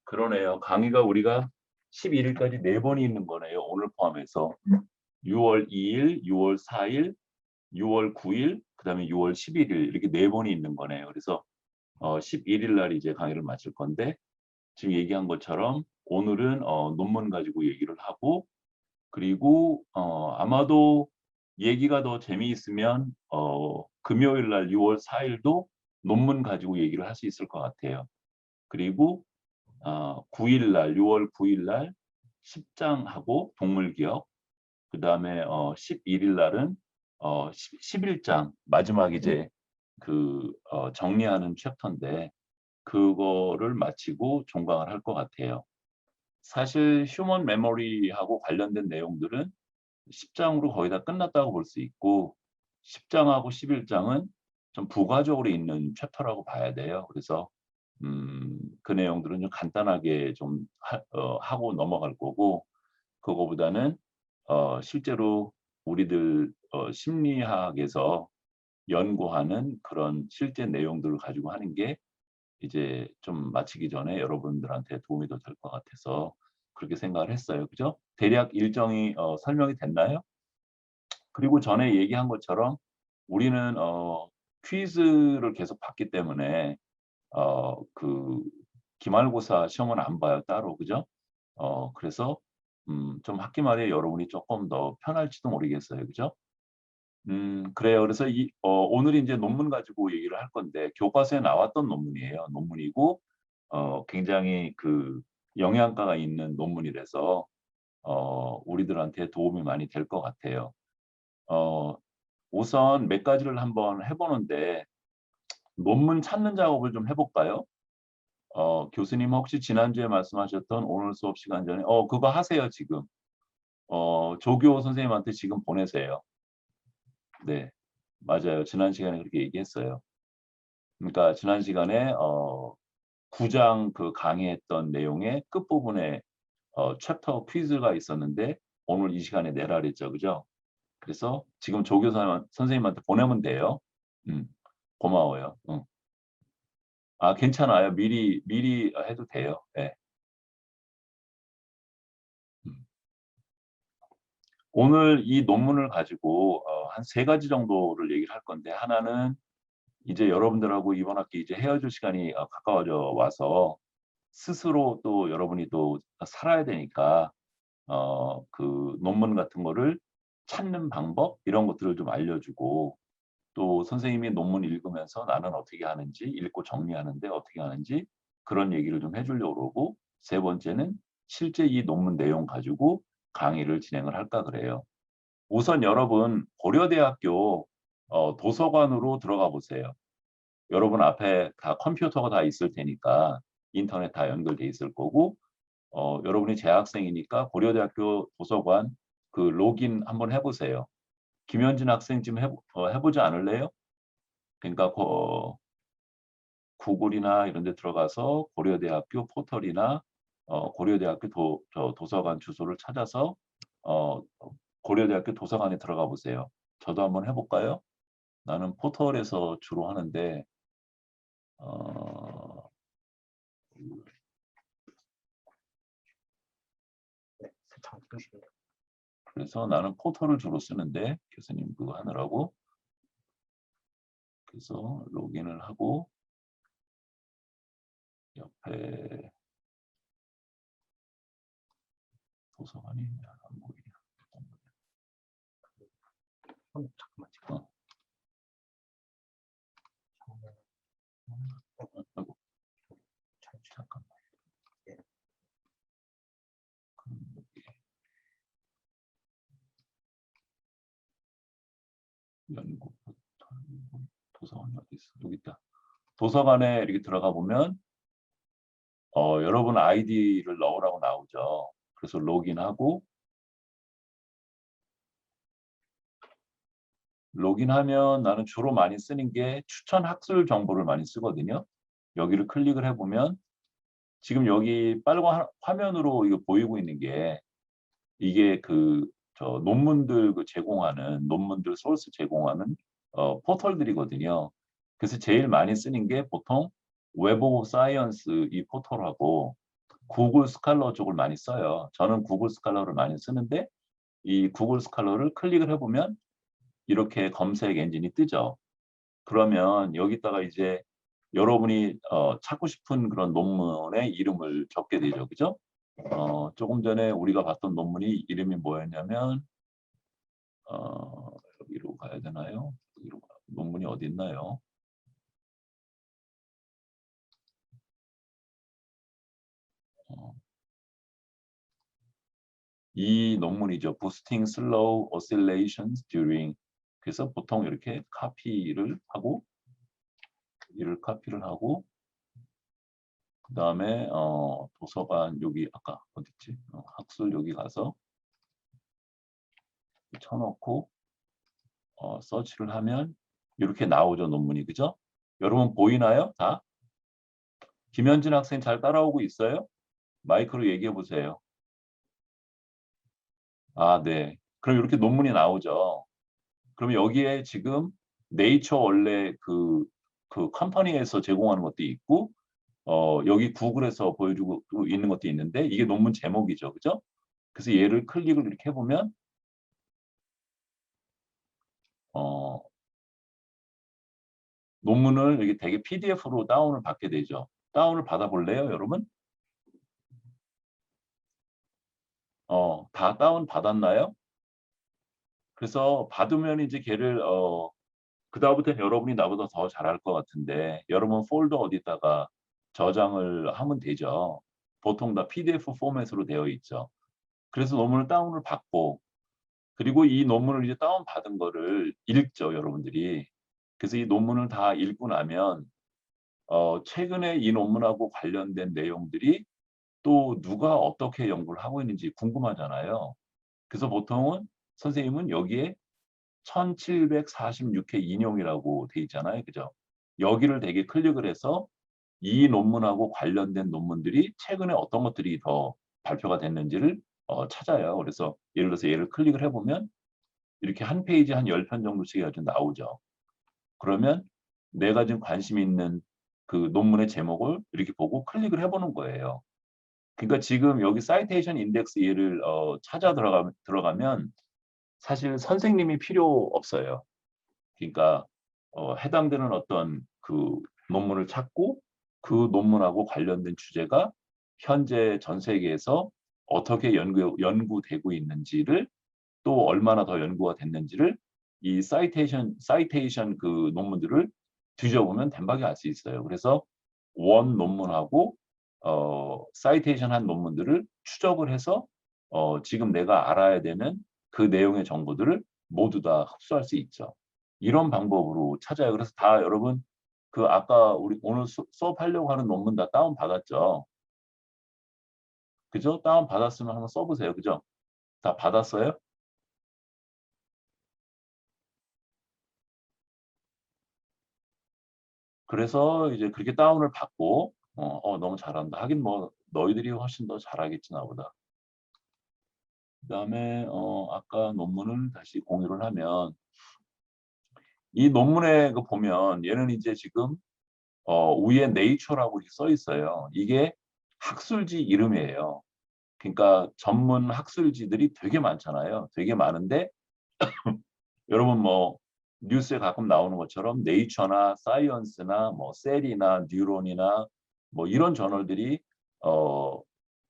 그러네요. 강의가 우리가 11일까지 4번이 있는 거네요. 오늘 포함해서. 6월 2일, 6월 4일, 6월 9일, 그다음에 6월 11일 이렇게 4번이 있는 거네요. 그래서 11일 날 이제 강의를 마칠 건데 지금 얘기한 것처럼 오늘은 논문 가지고 얘기를 하고 그리고 아마도 얘기가 더 재미있으면 금요일 날 6월 4일도 논문 가지고 얘기를 할 수 있을 것 같아요. 그리고 9일 날 6월 9일 날 10장하고 동물기억 그다음에 11일 날은 11장 마지막 이제 그 정리하는 챕터인데 그거를 마치고 종강을 할 것 같아요. 사실 휴먼 메모리하고 관련된 내용들은 10장으로 거의 다 끝났다고 볼 수 있고 10장하고 11장은 좀 부가적으로 있는 챕터라고 봐야 돼요. 그래서 그 내용들은 좀 간단하게 좀 하고 넘어갈 거고 그거보다는 실제로 우리들 심리학에서 연구하는 그런 실제 내용들을 가지고 하는 게 이제 좀 마치기 전에 여러분들한테 도움이 더 될 것 같아서 그렇게 생각을 했어요. 그죠? 대략 일정이 설명이 됐나요? 그리고 전에 얘기한 것처럼 우리는 퀴즈를 계속 받기 때문에 그 기말고사 시험은 안 봐요, 따로. 그죠? 그래서 좀 학기 말에 여러분이 조금 더 편할지도 모르겠어요. 그죠? 그래요. 그래서 오늘 이제 논문 가지고 얘기를 할 건데 교과서에 나왔던 논문이에요. 논문이고 굉장히 그 영양가가 있는 논문이라서 우리들한테 도움이 많이 될 것 같아요. 어 우선 몇 가지를 한번 해 보는데 논문 찾는 작업을 좀 해 볼까요? 교수님 혹시 지난주에 말씀하셨던 오늘 수업 시간 전에 그거 하세요 지금. 조교 선생님한테 지금 보내세요. 네. 맞아요. 지난 시간에 그렇게 얘기했어요. 그러니까 지난 시간에 9장 그 강의했던 내용의 끝부분에 챕터 퀴즈가 있었는데 오늘 이 시간에 내라 그랬죠. 그죠? 그래서 지금 조교 선생님한테 보내면 돼요. 음. 고마워요. 응. 괜찮아요. 미리 해도 돼요. 예. 음. 오늘 이 논문을 가지고 한 3가지 정도를 얘기를 할 건데 하나는 이제 여러분들하고 이번 학기 이제 헤어질 시간이 가까워져 와서 스스로 또 여러분이 또 살아야 되니까 그 논문 같은 거를 찾는 방법 이런 것들을 좀 알려주고 또 선생님이 논문 읽으면서 나는 어떻게 하는지 읽고 정리하는데 어떻게 하는지 그런 얘기를 좀 해주려고 그러고 세 번째는 실제 이 논문 내용 가지고 강의를 진행을 할까 그래요. 우선 여러분 고려대학교 도서관으로 들어가 보세요. 여러분 앞에 다 컴퓨터가 다 있을 테니까 인터넷 다 연결돼 있을 거고 여러분이 재학생이니까 고려대학교 도서관 그 로긴 한번 해 보세요. 김현진 학생 좀 해 보지 않을래요? 그러니까 구글이나 이런 데 들어가서 고려대학교 포털이나 고려대학교 도서관 주소를 찾아서 어 고려대학교 도서관에 들어가 보세요. 저도 한번 해 볼까요? 나는 포털에서 주로 하는데 어 그래서 나는 포털을 주로 쓰는데 교수님 그거 하느라고 그래서 로긴을 하고 옆에 도서관이 안 보이냐. 잠깐만 지금. 아이고. 잠깐만. 그럼 여기 연구 포털 도서관이 어디 있어? 여기 있다. 도서관에 이렇게 들어가 보면 여러분 아이디를 넣으라고 나오죠. 그래서 로긴하고 로긴하면 나는 주로 많이 쓰는 게 추천 학술 정보를 많이 쓰거든요. 여기를 클릭을 해 보면 지금 여기 빨간 화면으로 이거 보이고 있는 게 이게 그 논문들 그 제공하는 논문들 소스 제공하는 포털들이거든요. 그래서 제일 많이 쓰는 게 보통 웹 오브 사이언스 이 포털하고 구글 스칼러 쪽을 많이 써요. 저는 구글 스칼러를 많이 쓰는데 이 구글 스칼러를 클릭을 해보면 이렇게 검색 엔진이 뜨죠. 그러면 여기다가 이제 여러분이 찾고 싶은 그런 논문의 이름을 적게 되죠. 그죠? 조금 전에 우리가 봤던 논문이 이름이 뭐였냐면 여기로 가야 되나요? 논문이 어디 있나요? 이 논문이죠. Boosting Slow Oscillations During. 그래서 보통 이렇게 카피를 하고 그 다음에 도서관 여기 아까 어딨지? 학술 여기 가서 쳐놓고 서치를 하면 이렇게 나오죠. 논문이. 그죠? 여러분 보이나요? 다? 김현진 학생 잘 따라오고 있어요? 마이크로 얘기해 보세요. 아, 네. 그럼 이렇게 논문이 나오죠. 그럼 여기에 지금 네이처 원래 그 컴퍼니에서 제공하는 것도 있고 여기 구글에서 보여주고 있는 것도 있는데 이게 논문 제목이죠. 그죠? 그래서 얘를 클릭을 이렇게 해보면 어, 논문을 이게 되게 PDF로 다운을 받게 되죠. 다운을 받아볼래요, 여러분? 다 다운 받았나요? 그래서 받으면 이제 걔를 그다음부터는 여러분이 나보다 더 잘할 것 같은데 여러분 폴더 어디다가 저장을 하면 되죠. 보통 다 PDF 포맷으로 되어 있죠. 그래서 논문을 다운을 받고 그리고 이 논문을 이제 다운받은 거를 읽죠, 여러분들이. 그래서 이 논문을 다 읽고 나면 최근에 이 논문하고 관련된 내용들이 또 누가 어떻게 연구를 하고 있는지 궁금하잖아요. 그래서 보통은 선생님은 여기에 1746회 인용이라고 돼 있잖아요. 그죠? 여기를 되게 클릭을 해서 이 논문하고 관련된 논문들이 최근에 어떤 것들이 더 발표가 됐는지를 찾아요. 그래서 예를 들어서 얘를 클릭을 해보면 이렇게 한 페이지 한 10편 정도씩 아주 나오죠. 그러면 내가 지금 관심 있는 그 논문의 제목을 이렇게 보고 클릭을 해보는 거예요. 그러니까 지금 여기 사이테이션 인덱스 얘를 찾아 들어가면 사실 선생님이 필요 없어요. 그러니까 해당되는 어떤 그 논문을 찾고 그 논문하고 관련된 주제가 현재 전 세계에서 어떻게 연구되고 있는지를 또 얼마나 더 연구가 됐는지를 이 사이테이션 그 논문들을 뒤져보면 단박에 알 수 있어요. 그래서 원 논문하고 사이테이션 한 논문들을 추적을 해서 지금 내가 알아야 되는 그 내용의 정보들을 모두 다 흡수할 수 있죠. 이런 방법으로 찾아요. 그래서 다 여러분 그 아까 우리 오늘 수업하려고 하는 논문 다 다운 받았죠. 그죠? 다운 받았으면 한번 써보세요. 그죠? 다 받았어요? 그래서 이제 그렇게 다운을 받고 너무 잘한다. 하긴 뭐 너희들이 훨씬 더 잘하겠지 나보다. 그다음에 아까 논문을 다시 공유를 하면 이 논문에 그 보면 얘는 이제 지금 위에 네이처라고 이렇게 써 있어요. 이게 학술지 이름이에요. 그러니까 전문 학술지들이 되게 많잖아요. 되게 많은데 여러분 뭐 뉴스에 가끔 나오는 것처럼 네이처나 사이언스나 뭐 셀이나 뉴런이나 뭐 이런 저널들이 어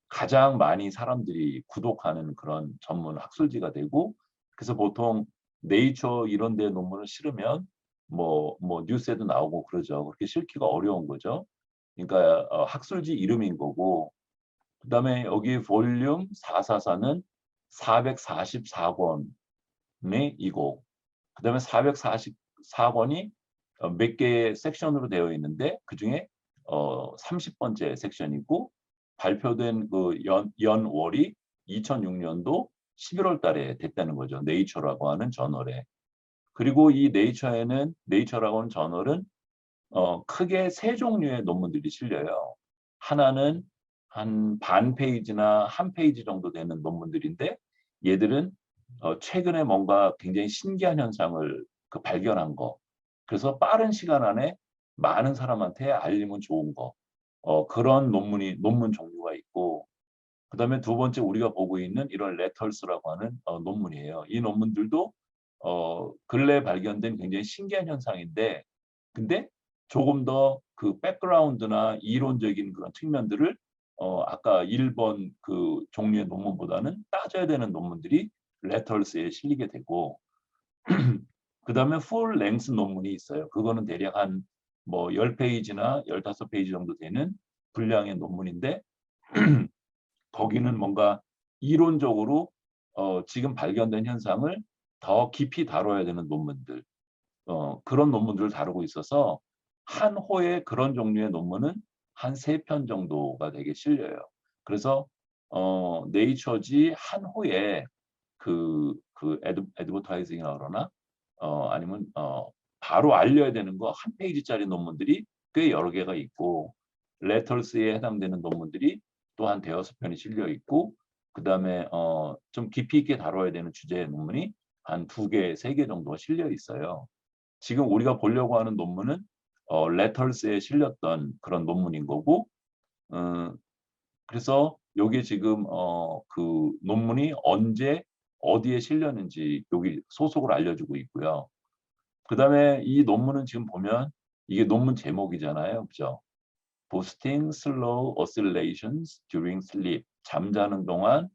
가장 많이 사람들이 구독하는 그런 전문 학술지가 되고 그래서 보통 네이처 이런 데 논문을 실으면 뭐 뉴스에도 나오고 그러죠. 그렇게 실기가 어려운 거죠. 그러니까 학술지 이름인 거고 그다음에 여기 볼륨 444는 444권의 이고 그다음에 444권이 몇 개의 섹션으로 되어 있는데 그중에 30번째 섹션이고 발표된 그 연월이 2006년도 11월 달에 됐다는 거죠. 네이처라고 하는 저널에. 그리고 이 네이처라고 하는 저널은 크게 세 종류의 논문들이 실려요. 하나는 한 반 페이지나 한 페이지 정도 되는 논문들인데 얘들은 최근에 뭔가 굉장히 신기한 현상을 발견한 거. 그래서 빠른 시간 안에 많은 사람한테 알리면 좋은 거. 그런 논문 종류가 있고 그다음에 두 번째 우리가 보고 있는 이런 레터스라고 하는 논문이에요. 이 논문들도 근래 발견된 굉장히 신기한 현상인데, 근데 조금 더 그 백그라운드나 이론적인 그런 측면들을 아까 1번 그 종류의 논문보다는 따져야 되는 논문들이 레터스에 실리게 되고, 그다음에 풀 랭스 논문이 있어요. 그거는 대략 한 뭐 10페이지나 15페이지 정도 되는 분량의 논문인데, 거기는 뭔가 이론적으로 지금 발견된 현상을 더 깊이 다뤄야 되는 논문들, 그런 논문들을 다루고 있어서 한 호의 그런 종류의 논문은 한 3편 정도가 되게 실려요. 그래서 네이처지 한 호에 그 애드버타이징이라 그러나 아니면 바로 알려야 되는 거 한 페이지짜리 논문들이 꽤 여러 개가 있고, 레터스에 해당되는 논문들이 또 한 대여섯 편이 실려 있고, 그다음에 좀 깊이 있게 다뤄야 되는 주제의 논문이 한 2개, 3개 정도가 실려 있어요. 지금 우리가 보려고 하는 논문은 레터스에 실렸던 그런 논문인 거고, 그래서 여기 지금 그 논문이 언제 어디에 실렸는지 여기 소속을 알려주고 있고요. 그다음에 이 논문은 지금 보면 이게 논문 제목이잖아요, 그죠? Boosting slow oscillations during sleep. 잠자는 동안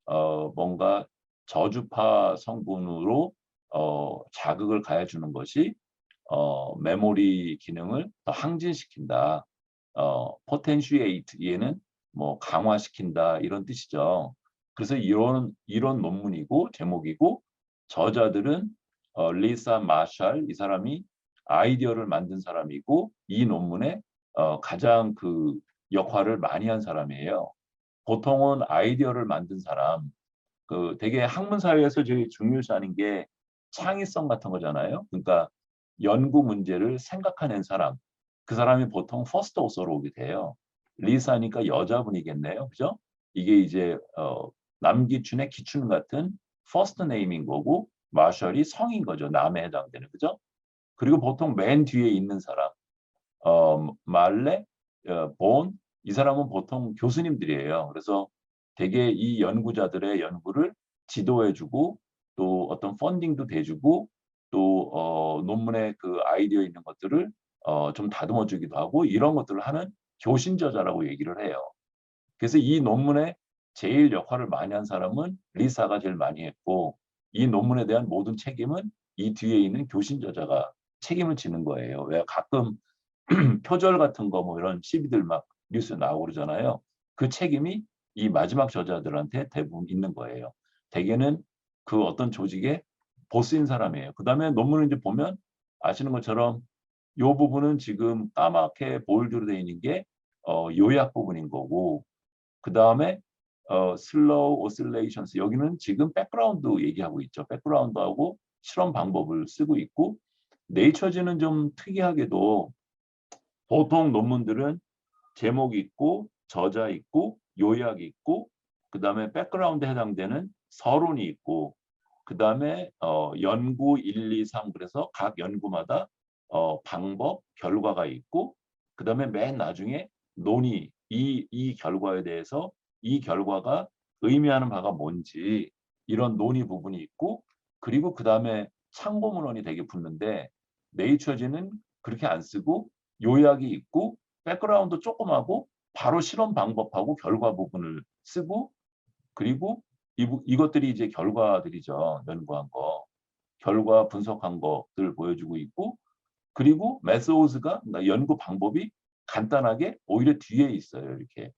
뭔가 저주파 성분으로 자극을 가해주는 것이 메모리 기능을 더 항진시킨다. potentiate 얘는 뭐 강화시킨다 이런 뜻이죠. 그래서 이런 논문이고 제목이고, 저자들은 리사 마샬, 이 사람이 아이디어를 만든 사람이고 이 논문에 가장 그 역할을 많이 한 사람이에요. 보통은 아이디어를 만든 사람, 그 되게 학문 사회에서 제일 중요시하는 게 창의성 같은 거잖아요. 그러니까 연구 문제를 생각해낸 사람, 그 사람이 보통 퍼스트 오서로 오게 돼요. 리사니까 여자분이겠네요, 그죠? 이게 이제 남기춘의 기춘 같은 퍼스트 네임인 거고, 마셜이 성인 거죠. 남에 해당되는, 그죠? 그리고 보통 맨 뒤에 있는 사람, 말레, 본, 이 사람은 보통 교수님들이에요. 그래서 되게 이 연구자들의 연구를 지도해주고 또 어떤 펀딩도 대주고 또 논문에 그 아이디어 있는 것들을 좀 다듬어주기도 하고 이런 것들을 하는 교신저자라고 얘기를 해요. 그래서 이 논문에 제일 역할을 많이 한 사람은 리사가 제일 많이 했고, 이 논문에 대한 모든 책임은 이 뒤에 있는 교신저자가 책임을 지는 거예요. 왜 가끔 표절 같은 거 뭐 이런 시비들 막 뉴스에 나오고 그러잖아요. 그 책임이 이 마지막 저자들한테 대부분 있는 거예요. 대개는 그 어떤 조직의 보스인 사람이에요. 그다음에 논문을 이제 보면 아시는 것처럼 이 부분은 지금 까맣게 볼드로 되어 있는 게 요약 부분인 거고, 그다음에 슬로우 오실레이션스, 여기는 지금 백그라운드 얘기하고 있죠. 백그라운드하고 실험 방법을 쓰고 있고, 네이처지는 좀 특이하게도 보통 논문들은 제목이 있고 저자 있고 요약이 있고 그다음에 백그라운드에 해당되는 서론이 있고, 그다음에 연구 1, 2, 3, 그래서 각 연구마다 방법, 결과가 있고, 그다음에 맨 나중에 논의, 이 결과에 대해서 이 결과가 의미하는 바가 뭔지 이런 논의 부분이 있고, 그리고 그다음에 참고 문헌이 되게 붙는데, 네이처지는 그렇게 안 쓰고 요약이 있고 백그라운드 조금하고 바로 실험 방법하고 결과 부분을 쓰고, 그리고 이것들이 이제 결과들이죠. 연구한 거. 결과 분석한 것들 보여주고 있고, 그리고 메소드가, 그러니까 연구 방법이 간단하게 오히려 뒤에 있어요. 이렇게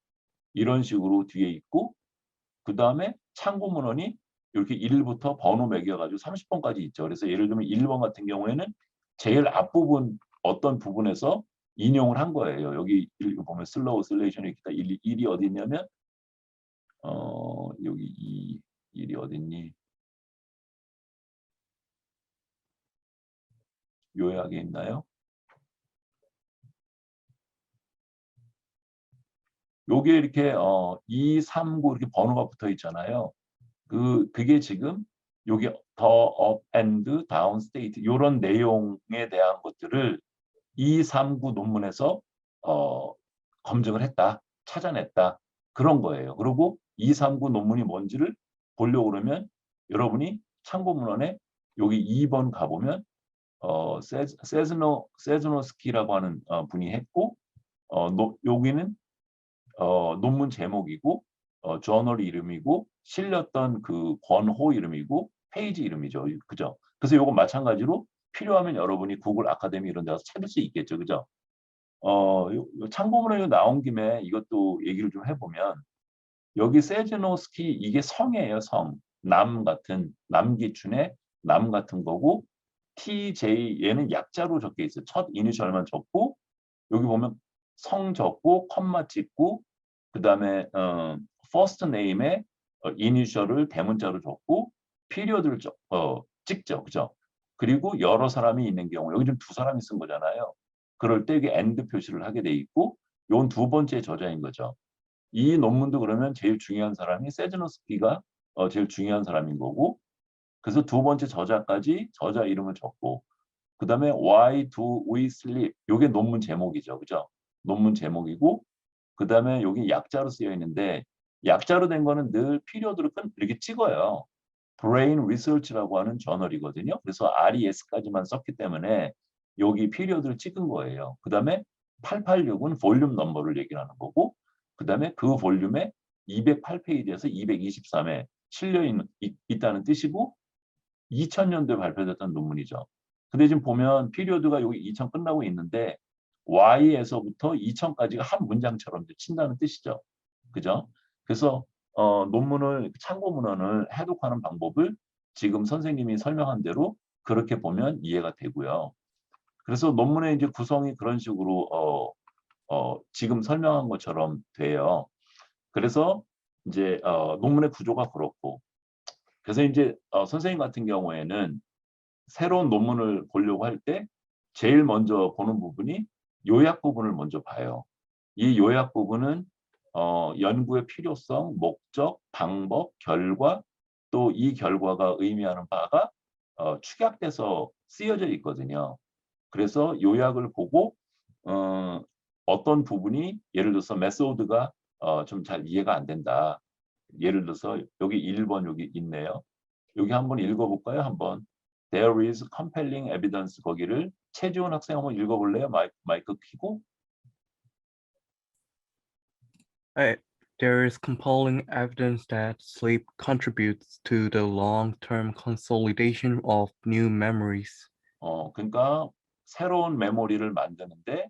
이런 식으로 뒤에 있고, 그 다음에 참고 문헌이 이렇게 1부터 번호 매겨가지고 30번까지 있죠. 그래서 예를 들면 1번 같은 경우에는 제일 앞부분 어떤 부분에서 인용을 한 거예요. 여기 보면 슬로우 슬레이션이 있다. 1이 어디 있냐면 여기 1이 어디 있니? 요약에 있나요? 요게 이렇게 2, 3, 9 이렇게 번호가 붙어 있잖아요. 그게 지금 여기 더 업 앤드 다운 스테이트 이런 내용에 대한 것들을 2, 3, 9 논문에서 검증을 했다, 찾아냈다, 그런 거예요. 그리고 239 논문이 뭔지를 보려고 그러면 여러분이 참고 문헌에 여기 2번 가보면 세즈노스키라고 하는 분이 했고 여기는 논문 제목이고 저널 이름이고 실렸던 그 권호 이름이고 페이지 이름이죠. 그죠? 그래서 요거 마찬가지로 필요하면 여러분이 구글 아카데미 이런 데서 찾을 수 있겠죠. 그죠? 요 참고문헌에 나온 김에 이것도 얘기를 좀 해보면 여기 세즈노스키 이게 성이에요. 성. 남 같은 남기춘의 남 같은 거고 TJ 얘는 약자로 적혀 있어요. 첫 이니셜만 적고 여기 보면 성 적고 컴마 찍고 그다음에 first name에 이니셜을 대문자로 적고 피리어드를 찍죠. 그죠? 그리고 여러 사람이 있는 경우 여기 지금 두 사람이 쓴 거잖아요. 그럴 때 이게 and 표시를 하게 돼 있고 요건 두 번째 저자인 거죠. 이 논문도 그러면 제일 중요한 사람이 세즈노스키가 제일 중요한 사람인 거고 그래서 두 번째 저자까지 저자 이름을 적고 그다음에 Why do we sleep? 요게 논문 제목이죠. 그죠? 논문 제목이고 그다음에 여기 약자로 쓰여 있는데 약자로 된 거는 늘 피리어드로 이렇게 찍어요. Brain Research라고 하는 저널이거든요. 그래서 RES까지만 썼기 때문에 여기 피리어드를 찍은 거예요. 그다음에 886은 볼륨 넘버를 얘기하는 거고 그다음에 그 볼륨에 208페이지에서 223에 실려 있다는 뜻이고 2000년도에 발표됐던 논문이죠. 근데 지금 보면 피리어드가 여기 2000 끝나고 있는데 Y에서부터 2000까지가 한 문장처럼 친다는 뜻이죠. 그죠? 그래서 논문을 참고 문헌을 해독하는 방법을 지금 선생님이 설명한 대로 그렇게 보면 이해가 되고요. 그래서 논문의 이제 구성이 그런 식으로 지금 설명한 것처럼 돼요. 그래서 이제 논문의 구조가 그렇고 그래서 이제 선생님 같은 경우에는 새로운 논문을 보려고 할 때 제일 먼저 보는 부분이 요약 부분을 먼저 봐요. 이 요약 부분은 연구의 필요성, 목적, 방법, 결과 또 이 결과가 의미하는 바가 축약돼서 쓰여져 있거든요. 그래서 요약을 보고 어떤 부분이 예를 들어서 메소드가 좀 잘 이해가 안 된다. 예를 들어서 여기 1번 여기 있네요. 여기 한번 읽어볼까요? 한번. There is compelling evidence 거기를 최지원 학생 한번 읽어볼래요? 마이크 켜고. There is compelling evidence that sleep contributes to the long-term consolidation of new memories. 그러니까 새로운 메모리를 만드는데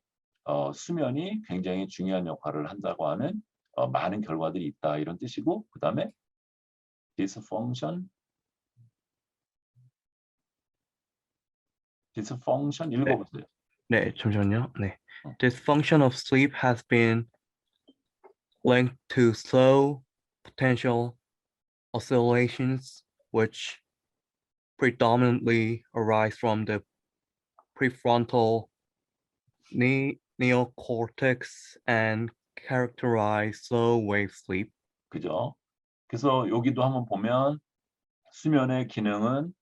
수면이 굉장히 중요한 역할을 한다고 하는 많은 결과들이 있다 이런 뜻이고 그 다음에 dysfunction 읽어보세요. 네, 잠시만요. 네. Dysfunction of sleep has been linked to slow potential oscillations which predominantly arise from the prefrontal neocortex and characterize slow wave sleep. 그죠? 그래서 여기도 한번 보면 수면의 기능은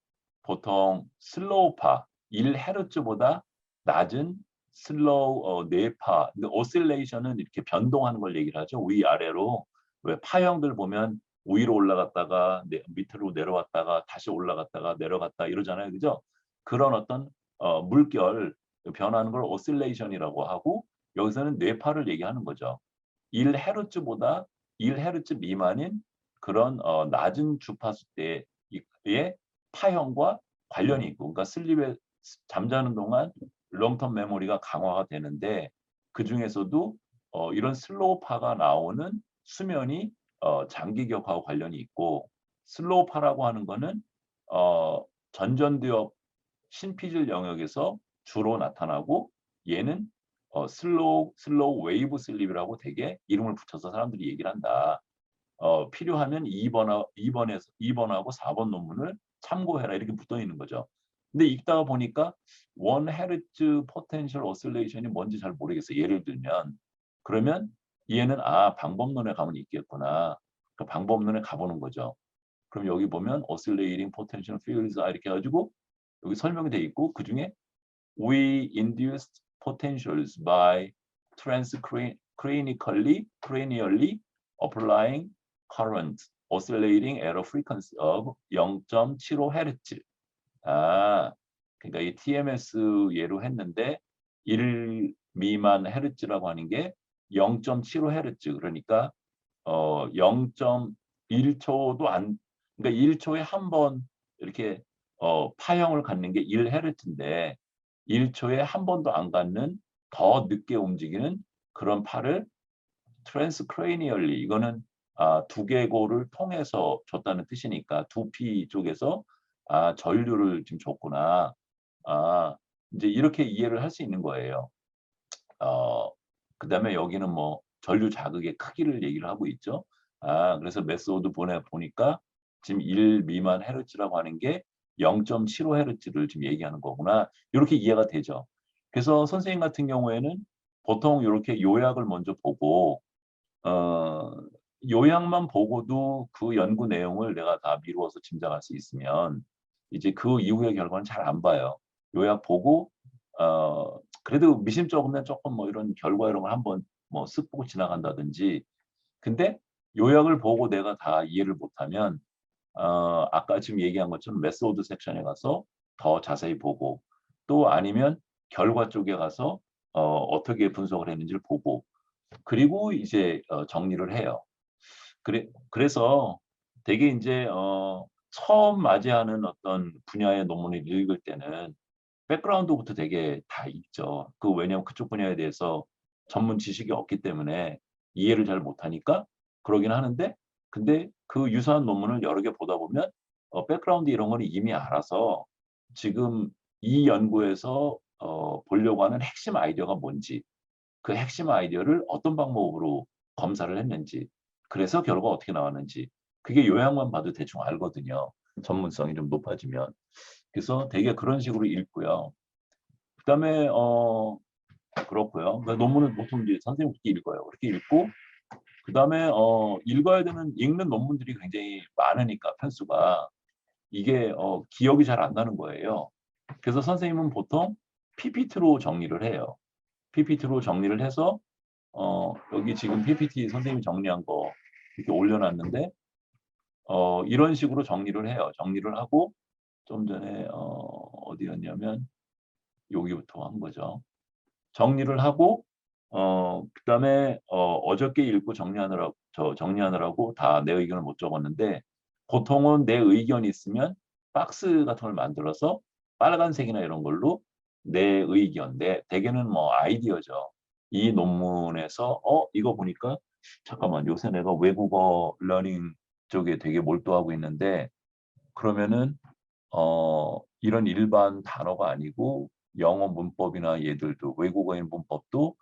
보통 슬로우파 1헤르츠보다 낮은 슬로우 뇌파 근데 오실레이션은 이렇게 변동하는 걸 얘기를 하죠. 위아래로 왜 파형들 보면 위로 올라갔다가 밑으로 내려왔다가 다시 올라갔다가 내려갔다 이러잖아요. 그죠? 그런 어떤 물결 변하는 걸 오실레이션이라고 하고 여기서는 뇌파를 얘기하는 거죠. 1헤르츠보다 1헤르츠 미만인 그런 낮은 주파수 때의 파형과 관련이 있고 그러니까 슬립에 잠자는 동안 롱텀 메모리가 강화가 되는데 그중에서도 이런 슬로우파가 나오는 수면이 장기 기억하고 관련이 있고 슬로우파라고 하는 거는 전전두엽 신피질 영역에서 주로 나타나고 얘는 슬로우 웨이브 슬립이라고 되게 이름을 붙여서 사람들이 얘기를 한다. 필요하면 2번하고 4번 논문을 참고해라 이렇게 붙어 있는 거죠. 근데 읽다가 보니까 원 헤르츠 포텐셜 오실레이션이 뭔지 잘 모르겠어요. 예를 들면 그러면 얘는 방법론에 가면 있겠구나. 그 방법론에 가보는 거죠. 그럼 여기 보면 oscillating potential fields 이렇게 해가지고 여기 설명이 돼 있고 그 중에 we induced potentials by transcranially applying current oscillating at a frequency of 0.75Hz. 그러니까 이 TMS 예로 했는데 1 미만 헤르츠라고 하는 게 0.75Hz. 그러니까 0.1초도 안, 그러니까 1초에 한 번 이렇게 파형을 갖는 게 1Hz인데 1초에 한 번도 안 갖는 더 늦게 움직이는 그런 팔을 transcranially, 이거는 두개골을 통해서 줬다는 뜻이니까 두피 쪽에서 전류를 지금 줬구나. 이제 이렇게 이해를 할 수 있는 거예요. 그다음에 여기는 뭐 전류 자극의 크기를 얘기를 하고 있죠. 그래서 메소드 보니까 지금 1 미만 헤르츠라고 하는 게 0.75Hz를 지금 얘기하는 거구나. 이렇게 이해가 되죠. 그래서 선생님 같은 경우에는 보통 이렇게 요약을 먼저 보고 요약만 보고도 그 연구 내용을 내가 다 미루어서 짐작할 수 있으면 이제 그 이후의 결과는 잘 안 봐요. 요약 보고 그래도 미심쩍으면 조금 뭐 이런 결과 이런 걸 한번 뭐 쓱 보고 지나간다든지. 근데 요약을 보고 내가 다 이해를 못하면 아까 지금 얘기한 것처럼 메소드 섹션에 가서 더 자세히 보고, 또 아니면 결과 쪽에 가서 어떻게 분석을 했는지를 보고, 그리고 이제 정리를 해요. 그래서 되게 이제 처음 맞이하는 어떤 분야의 논문을 읽을 때는 백그라운드부터 되게 다 읽죠. 왜냐하면 그쪽 분야에 대해서 전문 지식이 없기 때문에 이해를 잘 못하니까 그러긴 하는데, 근데 그 유사한 논문을 여러 개 보다 보면 백그라운드 이런 거는 이미 알아서 지금 이 연구에서 보려고 하는 핵심 아이디어가 뭔지, 그 핵심 아이디어를 어떤 방법으로 검사를 했는지, 그래서 결과가 어떻게 나왔는지, 그게 요약만 봐도 대충 알거든요. 전문성이 좀 높아지면. 그래서 되게 그런 식으로 읽고요. 그다음에 그렇고요. 그러니까 논문은 보통 이제 선생님 그렇게 읽어요. 그렇게 읽고 그다음에 읽어야 되는 읽는 논문들이 굉장히 많으니까 편수가 이게 기억이 잘 안 나는 거예요. 그래서 선생님은 보통 PPT로 정리를 해요. PPT로 정리를 해서 여기 지금 PPT 선생님이 정리한 거 이렇게 올려놨는데 이런 식으로 정리를 해요. 정리를 하고 좀 전에 어디였냐면 여기부터 한 거죠. 정리를 하고 그다음에 어저께 읽고 정리하느라고 다 내 의견을 못 적었는데, 보통은 내 의견이 있으면 박스 같은 걸 만들어서 빨간색이나 이런 걸로 내 의견, 대개는 뭐 아이디어죠. 이 논문에서 이거 보니까 잠깐만, 요새 내가 외국어 러닝 쪽에 되게 몰두하고 있는데, 그러면은 이런 일반 단어가 아니고 영어 문법이나 얘들도 외국어인 문법도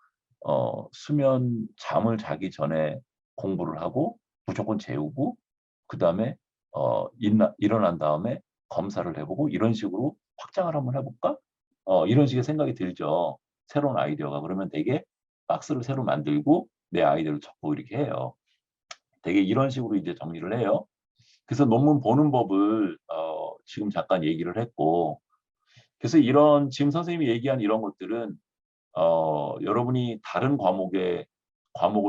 수면 잠을 자기 전에 공부를 하고 무조건 재우고 그다음에 일어난 다음에 검사를 해보고 이런 식으로 확장을 한번 해볼까? 이런 식의 생각이 들죠. 새로운 아이디어가. 그러면 되게 박스를 새로 만들고 내 아이디어를 적고 이렇게 해요. 되게 이런 식으로 이제 정리를 해요. 그래서 논문 보는 법을 지금 잠깐 얘기를 했고, 그래서 이런 지금 선생님이 얘기한 이런 것들은 여러분이 다른 과목을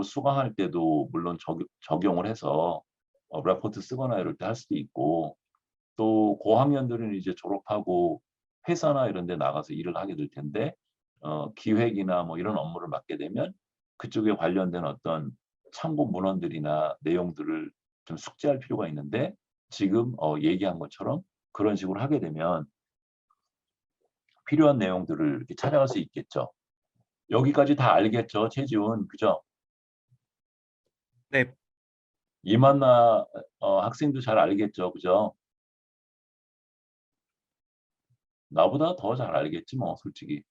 수강할 때도 물론 적용을 해서 레포트 쓰거나 이럴 때 할 수도 있고, 또 고학년들은 이제 졸업하고 회사나 이런 데 나가서 일을 하게 될 텐데 기획이나 뭐 이런 업무를 맡게 되면 그쪽에 관련된 어떤 참고 문헌들이나 내용들을 좀 숙지할 필요가 있는데, 지금 얘기한 것처럼 그런 식으로 하게 되면 필요한 내용들을 이렇게 찾아갈 수 있겠죠. 여기까지 다 알겠죠, 최지훈, 그죠? 네, 이만나 학생도 잘 알겠죠, 그죠? 나보다 더 잘 알겠지 뭐, 솔직히.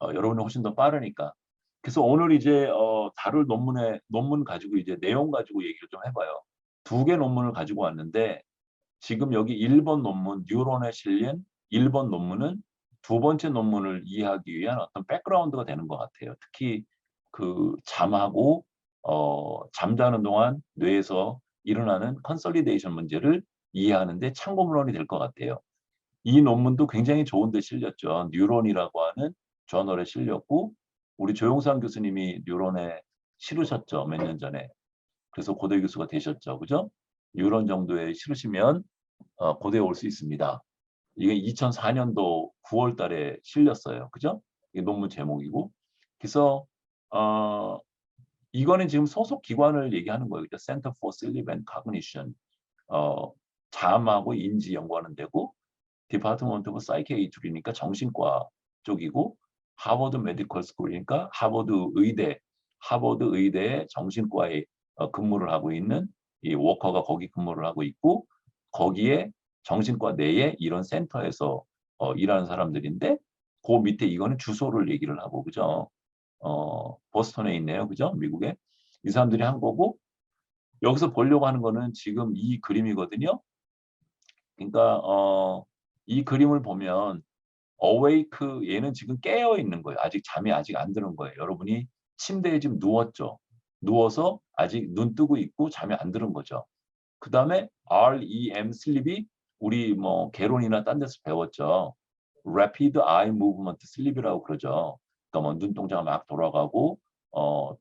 여러분이 훨씬 더 빠르니까. 그래서 오늘 이제 다룰 논문 가지고 이제 내용 가지고 얘기를 좀 해봐요. 2개 논문을 가지고 왔는데, 지금 여기 1번 논문 뉴런에 실린 1번 논문은 2번째 논문을 이해하기 위한 어떤 백그라운드가 되는 것 같아요. 특히 그 잠하고 잠자는 동안 뇌에서 일어나는 컨솔리데이션 문제를 이해하는 데 참고문헌이 될 것 같아요. 이 논문도 굉장히 좋은 데 실렸죠. 뉴런이라고 하는 저널에 실렸고, 우리 조용상 교수님이 뉴런에 실으셨죠, 몇 년 전에. 그래서 고대 교수가 되셨죠. 그죠? 이런 정도에 실으시면 고대에 올 수 있습니다. 이게 2004년도 9월 달에 실렸어요. 그죠? 이게 논문 제목이고. 그래서 이거는 지금 소속 기관을 얘기하는 거예요. 그죠? Center for Sleep and Cognition. 잠하고 인지 연구하는 데고, Department of Psychiatry니까 정신과 쪽이고, 하버드 메디컬 스쿨이니까 하버드 의대의 정신과에 근무를 하고 있는 이 워커가 거기 근무를 하고 있고, 거기에 정신과 내에 이런 센터에서 일하는 사람들인데, 그 밑에 이거는 주소를 얘기를 하고, 그죠? 보스턴에 있네요. 그죠? 미국에. 이 사람들이 한 거고, 여기서 보려고 하는 거는 지금 이 그림이거든요. 그러니까 이 그림을 보면 awake 얘는 지금 깨어 있는 거예요. 잠이 아직 안 드는 거예요. 여러분이 침대에 지금 누웠죠. 누워서 아직 눈 뜨고 있고 잠이 안 드는 거죠. 그 다음에 REM sleep이 우리 뭐 개론이나 딴 데서 배웠죠. Rapid Eye Movement Sleep이라고 그러죠. 그러니까 뭐 눈동자가 막 돌아가고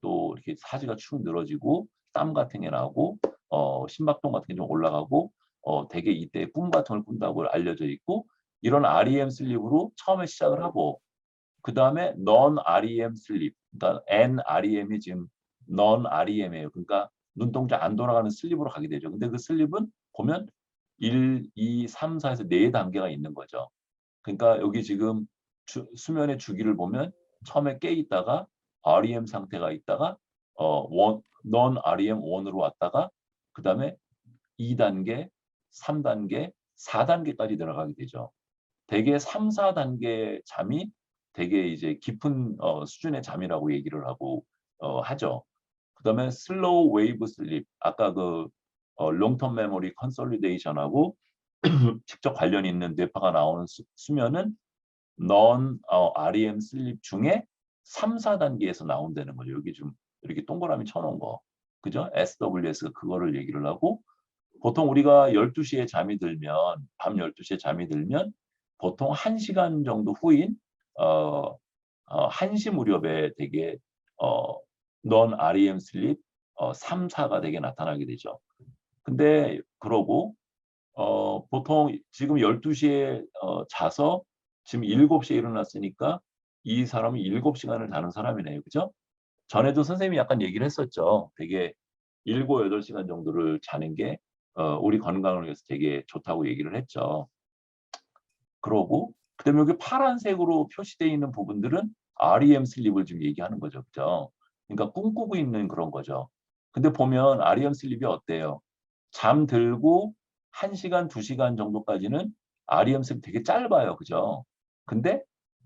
또 이렇게 사지가 축 늘어지고 땀 같은 게 나고 심박동 같은 게 좀 올라가고 되게 이때 꿈 같은 걸 꾼다고 알려져 있고 이런 REM 슬립으로 처음에 시작을 하고 그 다음에 non-REM 슬립 그러니까 NREM이 지금 non-REM이에요. 그러니까 눈동자 안 돌아가는 슬립으로 가게 되죠. 근데 그 슬립은 보면 1, 2, 3, 4에서 4단계가 있는 거죠. 그러니까 여기 지금 수면의 주기를 보면 처음에 깨 있다가 REM 상태가 있다가 non-REM 1으로 왔다가 그 다음에 2단계, 3단계, 4단계까지 들어가게 되죠. 대개 3, 4단계 잠이 되게 이제 깊은 수준의 잠이라고 얘기를 하고 하죠. 그다음에 슬로우 웨이브 슬립 아까 그 롱텀 메모리 컨솔리데이션하고 직접 관련 있는 뇌파가 나오는 수면은 non REM 슬립 중에 3, 4단계에서 나온다는 거죠. 여기 좀 이렇게 동그라미 쳐놓은 거. 그죠? SWS가 그거를 얘기를 하고 보통 우리가 12시에 잠이 들면 밤 12시에 잠이 들면 보통 1시간 정도 후인 1시 무렵에 되게 non REM 슬립 3, 4가 되게 나타나게 되죠. 근데 그러고 보통 지금 12시에 자서 지금 7시에 일어났으니까 이 사람이 7시간을 자는 사람이네요. 그죠? 전에도 선생님이 약간 얘기를 했었죠. 되게 7, 8시간 정도를 자는 게 우리 건강을 위해서 되게 좋다고 얘기를 했죠. 그러고 그다음에 여기 파란색으로 표시되어 있는 부분들은 REM 슬립을 지금 얘기하는 거죠. 그죠? 그러니까 꿈꾸고 있는 그런 거죠. 근데 보면 REM 슬립이 어때요? 잠들고 1시간, 2시간 정도까지는 REM 슬립 되게 짧아요. 그죠? 근데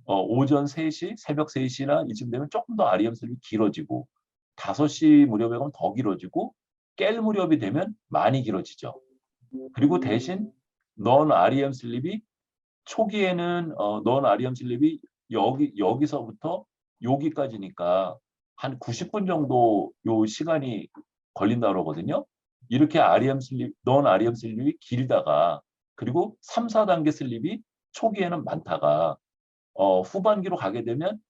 오전 3시, 새벽 3시나 이쯤 되면 조금 더 REM 슬립이 길어지고 5시 무렵에 가면 더 길어지고 깰 무렵이 되면 많이 길어지죠. 그리고 대신 non REM 슬립이 초기에는 non REM 슬립이 여기서부터 여기까지니까 한 90분 정도 요 시간이 걸린다고 그러거든요. 이렇게 REM 슬립, non REM 슬립이 길다가 그리고 3, 4단계 슬립이 초기에는 많다가 후반기로 가게 되면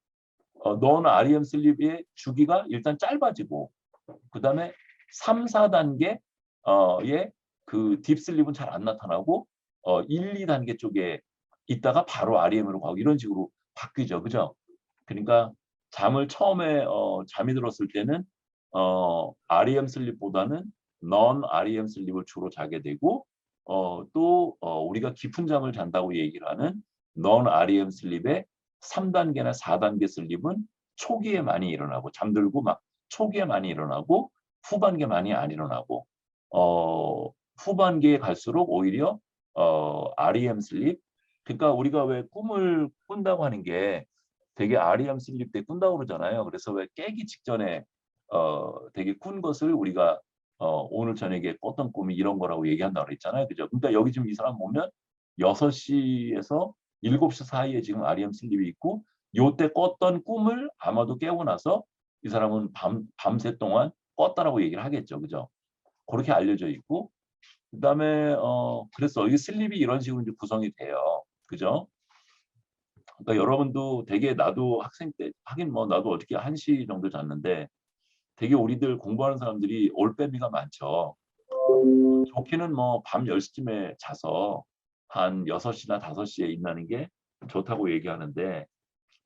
non REM 슬립의 주기가 일단 짧아지고 그다음에 3, 4단계의 그 딥슬립은 잘 안 나타나고 1, 2단계 쪽에 있다가 바로 REM으로 가고 이런 식으로 바뀌죠. 그죠? 그러니까 잠을 처음에 잠이 들었을 때는 REM 슬립보다는 non REM 슬립을 주로 자게 되고 또 우리가 깊은 잠을 잔다고 얘기를 하는 non REM 슬립의 3단계나 4단계 슬립은 초기에 많이 일어나고 잠들고 막 초기에 많이 일어나고 후반기에 많이 안 일어나고 후반기에 갈수록 오히려 REM 슬립 그러니까 우리가 왜 꿈을 꾼다고 하는 게 되게 REM 슬립 때 꾼다고 그러잖아요. 그래서 왜 깨기 직전에 되게 꾼 것을 우리가 오늘 저녁에 꿨던 꿈이 이런 거라고 얘기한다고 그랬잖아요. 그죠? 그러니까 여기 지금 이 사람 보면 6시에서 7시 사이에 지금 REM 슬립이 있고 요때 꿨던 꿈을 아마도 깨고 나서 이 사람은 밤새 동안 껐다라고 얘기를 하겠죠. 그죠? 그렇게 알려져 있고 그다음에 그래서 이 슬립이 이런 식으로 이제 구성이 돼요. 그죠? 그러니까 여러분도 되게 나도 학생 때 하긴 뭐 나도 어떻게 1시 정도 잤는데 되게 우리들 공부하는 사람들이 올빼미가 많죠. 좋기는 뭐 밤 10시쯤에 자서 한 6시나 5시에 일어나는 게 좋다고 얘기하는데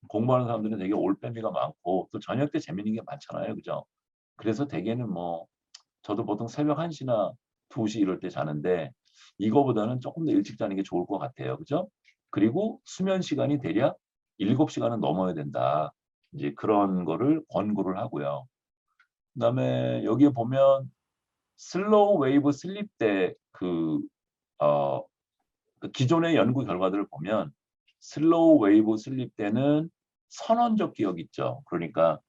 공부하는 사람들은 되게 올빼미가 많고 또 저녁 때 재밌는 게 많잖아요. 그죠? 그래서 대개는 뭐 저도 보통 새벽 1시나 2시 이럴 때 자는데 이거보다는 조금 더 일찍 자는 게 좋을 것 같아요. 그죠? 그리고 수면 시간이 대략 7시간은 넘어야 된다. 이제 그런 거를 권고를 하고요. 그다음에 여기에 보면 슬로우 웨이브 슬립 때 그 기존의 연구 결과들을 보면 슬로우 웨이브 슬립 때는 선언적 기억 있죠. 그러니까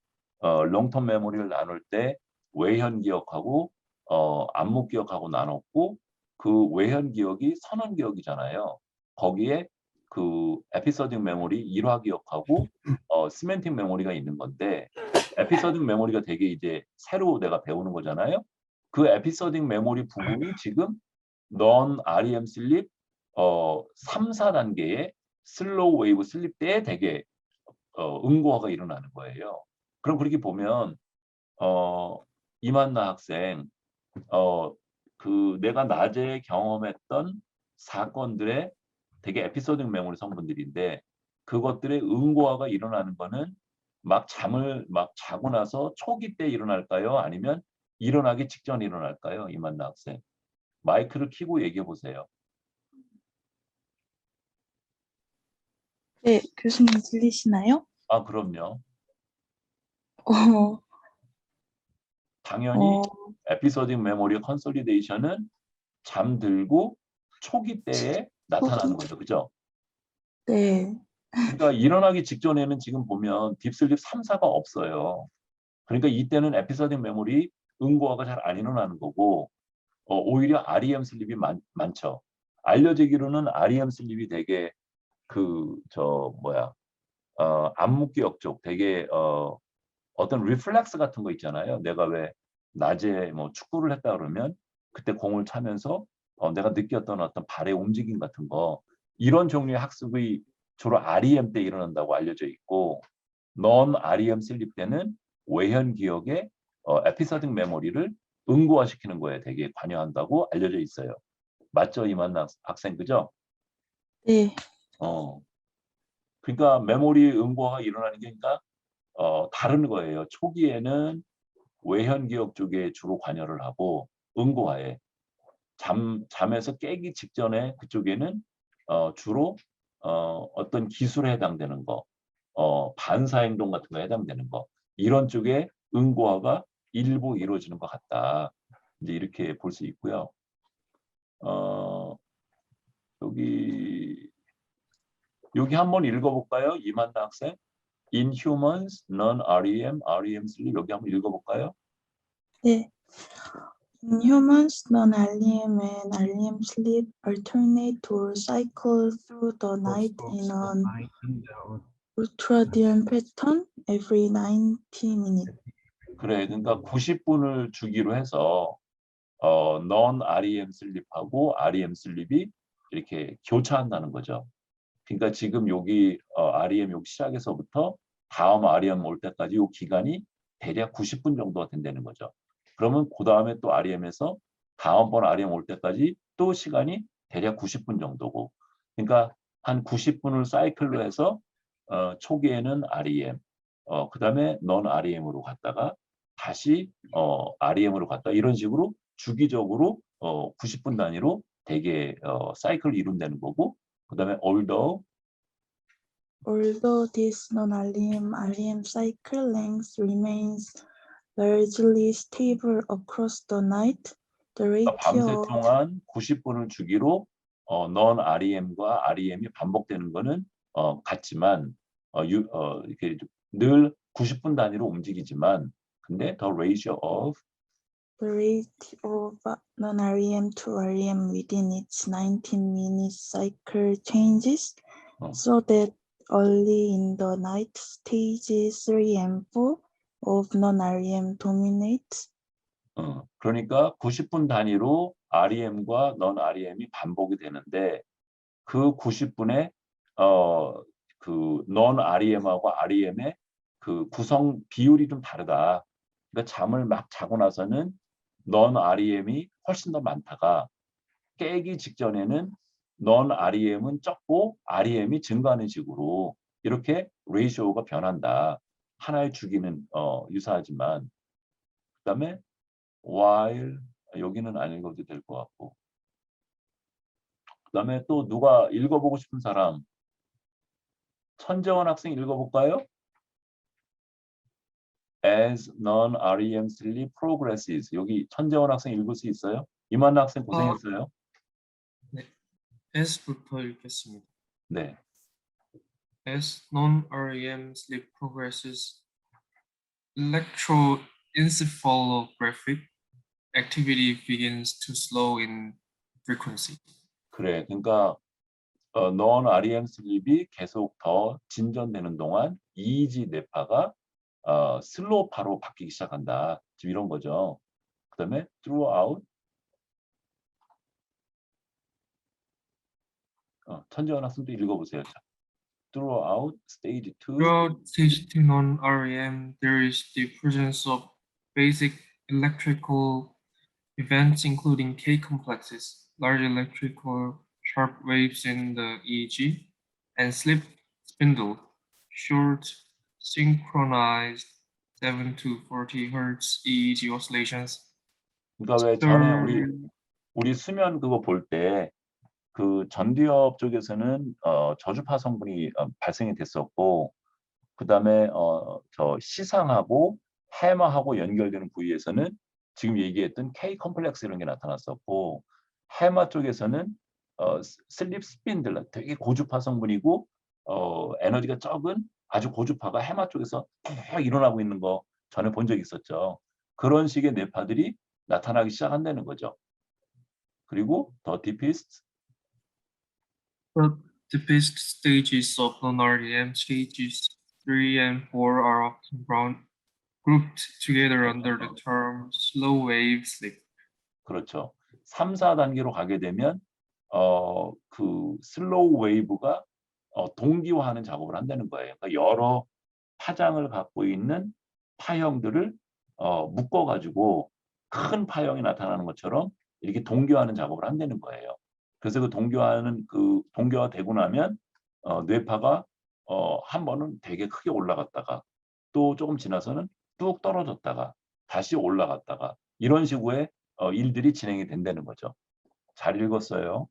롱텀 메모리를 나눌 때 외현 기억하고 암묵 기억하고 나눴고 그 외현 기억이 선언 기억이잖아요. 거기에 그 에피소딕 메모리 일화 기억하고 시멘틱 메모리가 있는 건데 에피소딕 메모리가 되게 이제 새로 내가 배우는 거잖아요. 그 에피소딕 메모리 부분이 지금 넌 REM 슬립 3, 4단계의 슬로우 웨이브 슬립 때에 되게 응고화가 일어나는 거예요. 그럼 그렇게 보면 이만나 학생 그 내가 낮에 경험했던 사건들의 되게 에피소딩 메모리 성분들인데 그것들의 응고화가 일어나는 거는 막 잠을 막 자고 나서 초기 때 일어날까요? 아니면 일어나기 직전에 일어날까요? 이만나 학생. 마이크를 켜고 얘기해 보세요. 네, 교수님 들리시나요? 아, 그럼요. 어, 당연히 어, 에피소딩 메모리 컨솔리데이션은 잠들고 초기 때에 나타나는 거죠. 그죠? 네, 그러니까 일어나기 직전에는 지금 보면 딥슬립 3, 4가 없어요. 그러니까 이때는 에피소딩 메모리 응고화가 잘 안 일어나는 거고 오히려 REM 슬립이 많죠. 알려지기로는 REM 슬립이 되게 암묵 기억 쪽 되게 어떤 리플렉스 같은 거 있잖아요. 내가 왜 낮에 뭐 축구를 했다 그러면 그때 공을 차면서 내가 느꼈던 어떤 발의 움직임 같은 거 이런 종류의 학습이 주로 REM 때 일어난다고 알려져 있고 넌 REM 슬립 때는 외현 기억의 에피소딩 메모리를 응고화시키는 거에 되게 관여한다고 알려져 있어요. 맞죠, 이만나 학생 그죠? 네, 어, 그러니까 메모리 응고화가 일어나는 게 그러니까 다른 거예요. 초기에는 외현 기억 쪽에 주로 관여를 하고 응고화에 잠에서 깨기 직전에 그쪽에는 주로 어떤 기술에 해당되는 거, 반사 행동 같은 거에 해당되는 거 이런 쪽에 응고화가 일부 이루어지는 것 같다. 이제 이렇게 볼 수 있고요. 어, 여기 한번 읽어볼까요, 이만나 학생? In humans, non-REM, REM sleep 여기 한번 읽어볼까요? 네. In humans, non-REM and REM sleep alternate or cycle through the night in an ultradian pattern every 90 minutes. 그래, 그러니까 90분을 주기로 해서 non-REM 슬립하고 REM 슬립이 이렇게 교차한다는 거죠. 그러니까 지금 여기 REM 여기 시작에서부터 다음 REM 올 때까지 이 기간이 대략 90분 정도가 된다는 거죠. 그러면 그 다음에 또 REM에서 다음번 REM 올 때까지 또 시간이 대략 90분 정도고, 그러니까 한 90분을 사이클로 해서 초기에는 REM, 그 다음에 non REM으로 갔다가 다시 REM으로 갔다 이런 식으로 주기적으로 90분 단위로 되게 사이클을 이룬다는 거고, 그 다음에 Although this non-REM cycle length remains largely stable across the night, the 밤새 ratio of 동안 90분을 주기로 non REM과 REM이 반복되는 거는 같지만 이렇게 늘 90분 단위로 움직이지만 근데 the ratio of the rate of non-REM to REM within its 19-minute cycle changes, so that early in the night stages 3 and 4 of non-REM dominates. 그러니까 90분 단위로 REM과 non REM이 반복이 되는데 그 90분에 그 non REM하고 REM의 그 구성 비율이 좀 다르다. 그러니까 잠을 막 자고 나서는 넌 REM이 훨씬 더 많다가 깨기 직전에는 넌 REM은 적고 REM이 증가하는 식으로 이렇게 레이쇼가 변한다. 하나의 주기는 유사하지만 그다음에 while 여기는 안 읽어도 될 것 같고 그다음에 또 누가 읽어보고 싶은 사람 천재원 학생 읽어볼까요? As non-REM sleep progresses 여기 천재원 학생 읽을 수 있어요? 이만나 학생 고생했어요. 네. S부터 읽겠습니다. 네. As non-REM sleep progresses, electroencephalographic activity begins to slow in frequency. 그래. 그러니까 non-REM 슬립이 계속 더 진전되는 동안 EEG 뇌파가 슬로우파로 바뀌기 시작한다. 지금 이런 거죠. 그다음에 throughout 천재원 학생도 읽어보세요. 자, throughout stage 2 Throughout stage 2 non-REM, there is the presence of basic electrical events including K complexes, large electrical sharp waves in the EEG, and slip spindle, short synchronized 7 to 40 Hz EEG oscillations. 그러니까 왜 전에 우리 수면 그거 볼 때 그 전두엽 쪽에서는 저주파 성분이 발생이 됐었고 그다음에 저 시상하고 해마하고 연결되는 부위에서는 지금 얘기했던 K 컴플렉스 이런 게 나타났었고 해마 쪽에서는 슬립 스핀들 되게 고주파 성분이고 에너지가 적은 아주 고주파가 해마 쪽에서 막 일어나고 있는 거 전에 본 적이 있었죠. 그런 식의 뇌파들이 나타나기 시작한다는 거죠. 그리고 더 디피스트 The deepest stages of non-REM, stages 3 and 4, are often grouped together under the term slow wave sleep. 그렇죠. 3, 4단계로 가게 되면 그 슬로우 웨이브가 동기화하는 작업을 한다는 거예요. 그러니까 여러 파장을 갖고 있는 파형들을 묶어가지고 큰 파형이 나타나는 것처럼 이렇게 동기화하는 작업을 한다는 거예요. 그래서 그 동기화되고 나면 뇌파가 한 번은 되게 크게 올라갔다가 또 조금 지나서는 뚝 떨어졌다가 다시 올라갔다가 이런 식의 일들이 진행이 된다는 거죠. 잘 읽었어요.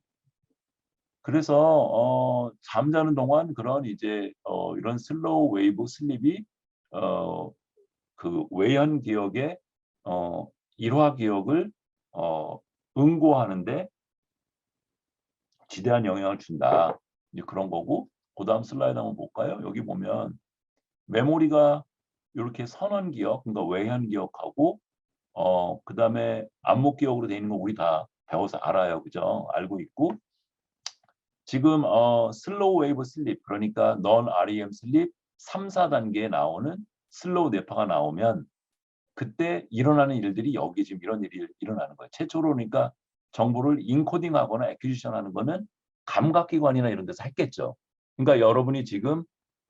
그래서 잠자는 동안 그런 이제 이런 슬로우 웨이브 슬립이 그 외연 기억의 일화 기억을 응고하는데 지대한 영향을 준다. 이제 그런 거고 그다음 슬라이드 한번 볼까요? 여기 보면 메모리가 이렇게 선원 기억, 그러니까 외연 기억하고 그다음에 안목 기억으로 돼 있는 거 우리 다 배워서 알아요. 그죠? 알고 있고 지금 슬로우 웨이브 슬립 그러니까 non REM 슬립 3, 4단계에 나오는 슬로우 뇌파가 나오면 그때 일어나는 일들이 여기 지금 이런 일이 일어나는 거예요. 최초로 그러니까 정보를 인코딩하거나 애퀴지션하는 거는 감각기관이나 이런 데서 했겠죠. 그러니까 여러분이 지금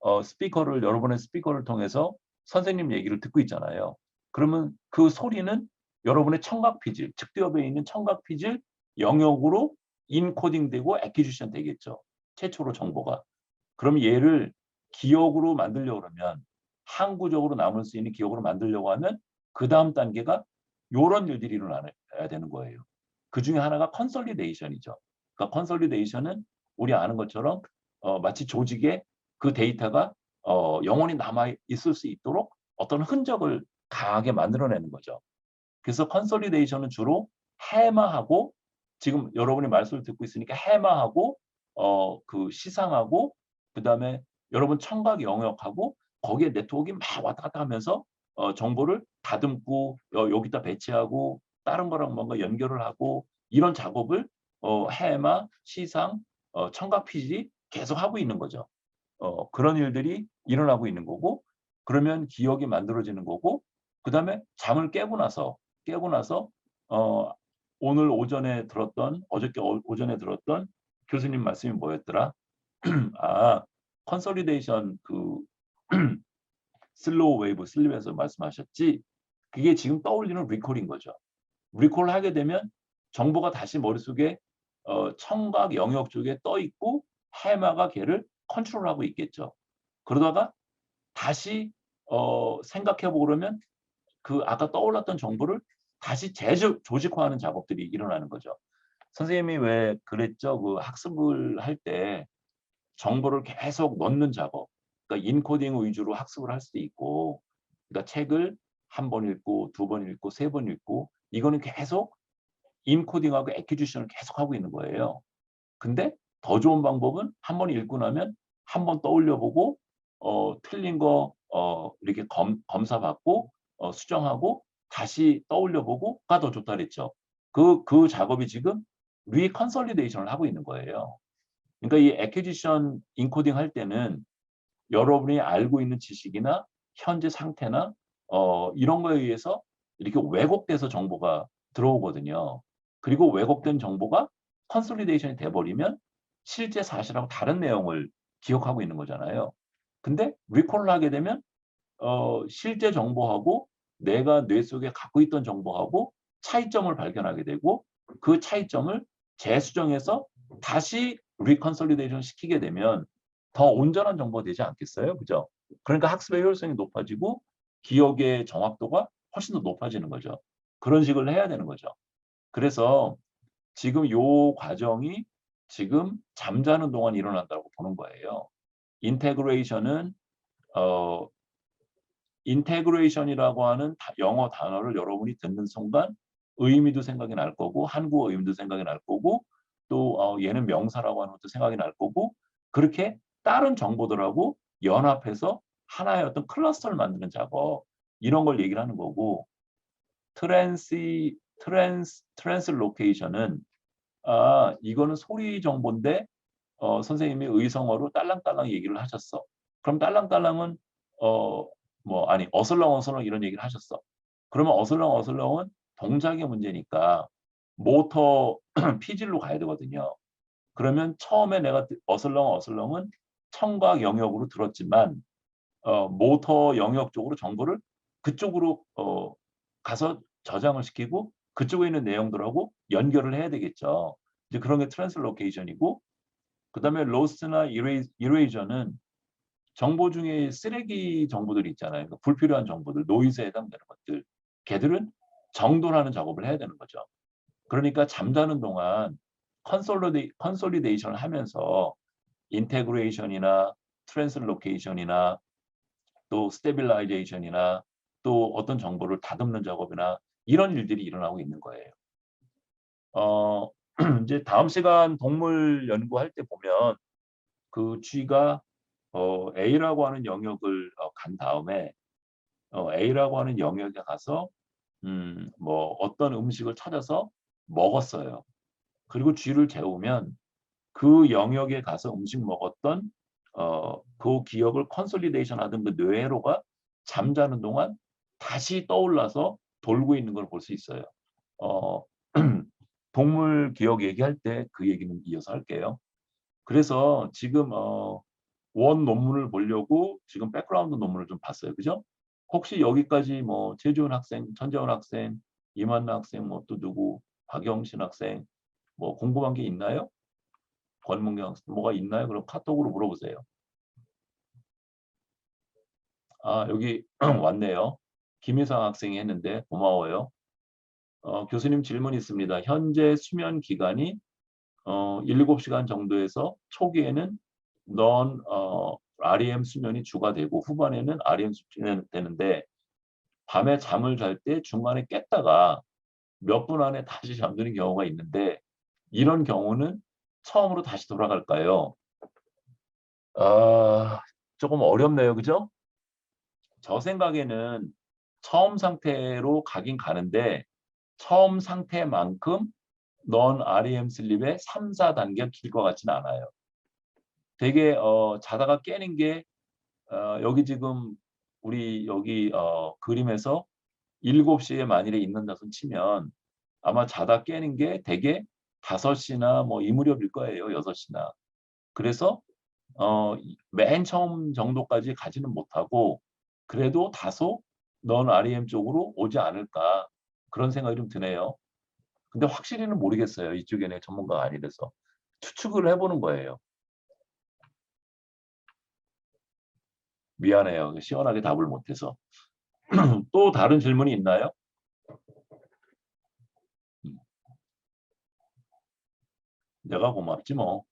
여러분의 스피커를 통해서 선생님 얘기를 듣고 있잖아요. 그러면 그 소리는 여러분의 청각피질, 측두엽에 있는 청각피질 영역으로 인코딩되고 애퀴지션 되겠죠. 최초로 정보가. 그럼 얘를 기억으로 만들려고 그러면 항구적으로 남을 수 있는 기억으로 만들려고 하면 그 다음 단계가 이런 일들이 일어나야 되는 거예요. 그 중에 하나가 컨솔리데이션이죠. 그러니까 컨솔리데이션은 우리 아는 것처럼 마치 조직에 그 데이터가 영원히 남아 있을 수 있도록 어떤 흔적을 강하게 만들어내는 거죠. 그래서 컨솔리데이션은 주로 해마하고 지금 여러분이 말씀을 듣고 있으니까 해마하고 그 시상하고 그다음에 여러분 청각 영역하고 거기에 네트워크가 막 왔다 갔다 하면서 정보를 다듬고 여기다 배치하고 다른 거랑 뭔가 연결을 하고 이런 작업을 해마, 시상, 청각 피질이 계속 하고 있는 거죠. 그런 일들이 일어나고 있는 거고 그러면 기억이 만들어지는 거고 그다음에 잠을 깨고 나서 오늘 오전에 들었던 어저께 오전에 들었던 교수님 말씀이 뭐였더라? 컨솔리데이션 그 슬로우 웨이브 슬립에서 말씀하셨지. 그게 지금 떠올리는 리콜인 거죠. 리콜을 하게 되면 정보가 다시 머릿속에 청각 영역 쪽에 떠 있고 해마가 걔를 컨트롤하고 있겠죠. 그러다가 다시 생각해 보려면 그 아까 떠올랐던 정보를 다시 재조직화하는 작업들이 일어나는 거죠. 선생님이 왜 그랬죠? 그 학습을 할 때 정보를 계속 넣는 작업. 그러니까 인코딩 위주로 학습을 할 수도 있고, 그러니까 책을 한 번 읽고, 두 번 읽고, 세 번 읽고, 이거는 계속 인코딩하고 에큐지션을 계속 하고 있는 거예요. 근데 더 좋은 방법은 한 번 읽고 나면 한 번 떠올려 보고 틀린 거 이렇게 검사받고 수정하고 다시 떠올려 보고가 더 좋다 그랬죠. 그 작업이 지금 리컨솔리데이션을 하고 있는 거예요. 그러니까 이 에큐지션 인코딩 할 때는 여러분이 알고 있는 지식이나 현재 상태나 이런 거에 의해서 이렇게 왜곡돼서 정보가 들어오거든요. 그리고 왜곡된 정보가 컨솔리데이션이 돼 버리면 실제 사실하고 다른 내용을 기억하고 있는 거잖아요. 근데 리콜을 하게 되면 실제 정보하고 내가 뇌 속에 갖고 있던 정보하고 차이점을 발견하게 되고 그 차이점을 재수정해서 다시 리컨솔리데이션 시키게 되면 더 온전한 정보가 되지 않겠어요? 그죠? 그러니까 학습의 효율성이 높아지고 기억의 정확도가 훨씬 더 높아지는 거죠. 그런 식으로 해야 되는 거죠. 그래서 지금 요 과정이 지금 잠자는 동안 일어난다고 보는 거예요. 인테그레이션은 인테그레이션이라고 하는 영어 단어를 여러분이 듣는 순간 의미도 생각이 날 거고 한국어 의미도 생각이 날 거고 또 얘는 명사라고 하는 것도 생각이 날 거고 그렇게 다른 정보들하고 연합해서 하나의 어떤 클러스터를 만드는 작업 이런 걸 얘기를 하는 거고 트랜스로케이션은 이거는 소리 정보인데 선생님이 의성어로 딸랑딸랑 얘기를 하셨어. 그럼 딸랑딸랑은 어슬렁어슬렁 이런 얘기를 하셨어. 그러면 어슬렁어슬렁은 동작의 문제니까 모터 피질로 가야 되거든요. 그러면 처음에 내가 어슬렁어슬렁은 청각 영역으로 들었지만 모터 영역 쪽으로 정보를 그쪽으로 가서 저장을 시키고 그쪽에 있는 내용들하고 연결을 해야 되겠죠. 이제 그런 게 트랜스로케이션이고 그다음에 로스트나 이레이저는 정보 중에 쓰레기 정보들이 있잖아요. 그러니까 불필요한 정보들, 노이즈에 해당되는 것들. 걔들은 정돈하는 작업을 해야 되는 거죠. 그러니까 잠자는 동안 컨솔리데이션을 하면서 인테그레이션이나 트랜스로케이션이나 또 스테빌라이제이션이나 또 어떤 정보를 다듬는 작업이나 이런 일들이 일어나고 있는 거예요. 이제 다음 시간 동물 연구할 때 보면 그 쥐가 A라고 하는 영역을 간 다음에 A라고 하는 영역에 가서 어떤 음식을 찾아서 먹었어요. 그리고 쥐를 재우면 그 영역에 가서 음식 먹었던 그 기억을 컨솔리데이션 하던 그 뇌회로가 잠자는 동안 다시 떠올라서 돌고 있는 걸 볼 수 있어요. 동물 기억 얘기할 때 그 얘기는 이어서 할게요. 그래서 지금 원 논문을 보려고 지금 백그라운드 논문을 좀 봤어요. 그죠? 혹시 여기까지 뭐 최지훈 학생, 천재원 학생, 이만나 학생, 뭐 또 누구, 박영신 학생 뭐 궁금한 게 있나요? 권문경 학생 뭐가 있나요? 그럼 카톡으로 물어보세요. 여기 왔네요. 김희상 학생이 했는데 고마워요. 교수님 질문 있습니다. 현재 수면 기간이 7시간 정도에서 초기에는 REM 수면이 주가 되고 후반에는 REM 수면이 되는데 밤에 잠을 잘 때 중간에 깼다가 몇 분 안에 다시 잠드는 경우가 있는데 이런 경우는 처음으로 다시 돌아갈까요? 조금 어렵네요. 그죠? 저 생각에는 처음 상태로 가긴 가는데 처음 상태만큼 넌 REM 슬립의 3, 4단계가 길 것 같지는 않아요. 되게 자다가 깨는 게 여기 지금 우리 여기 그림에서 7시에 만일에 있는다 손 치면 아마 자다 깨는 게 되게 5시나 뭐 이 무렵일 거예요. 6시나. 그래서 맨 처음 정도까지 가지는 못하고 그래도 다소 넌 REM 쪽으로 오지 않을까 그런 생각이 좀 드네요. 근데 확실히는 모르겠어요. 이쪽에는 전문가가 아니라서 추측을 해보는 거예요. 미안해요. 시원하게 답을 못해서. 또 다른 질문이 있나요? 내가 고맙지 뭐.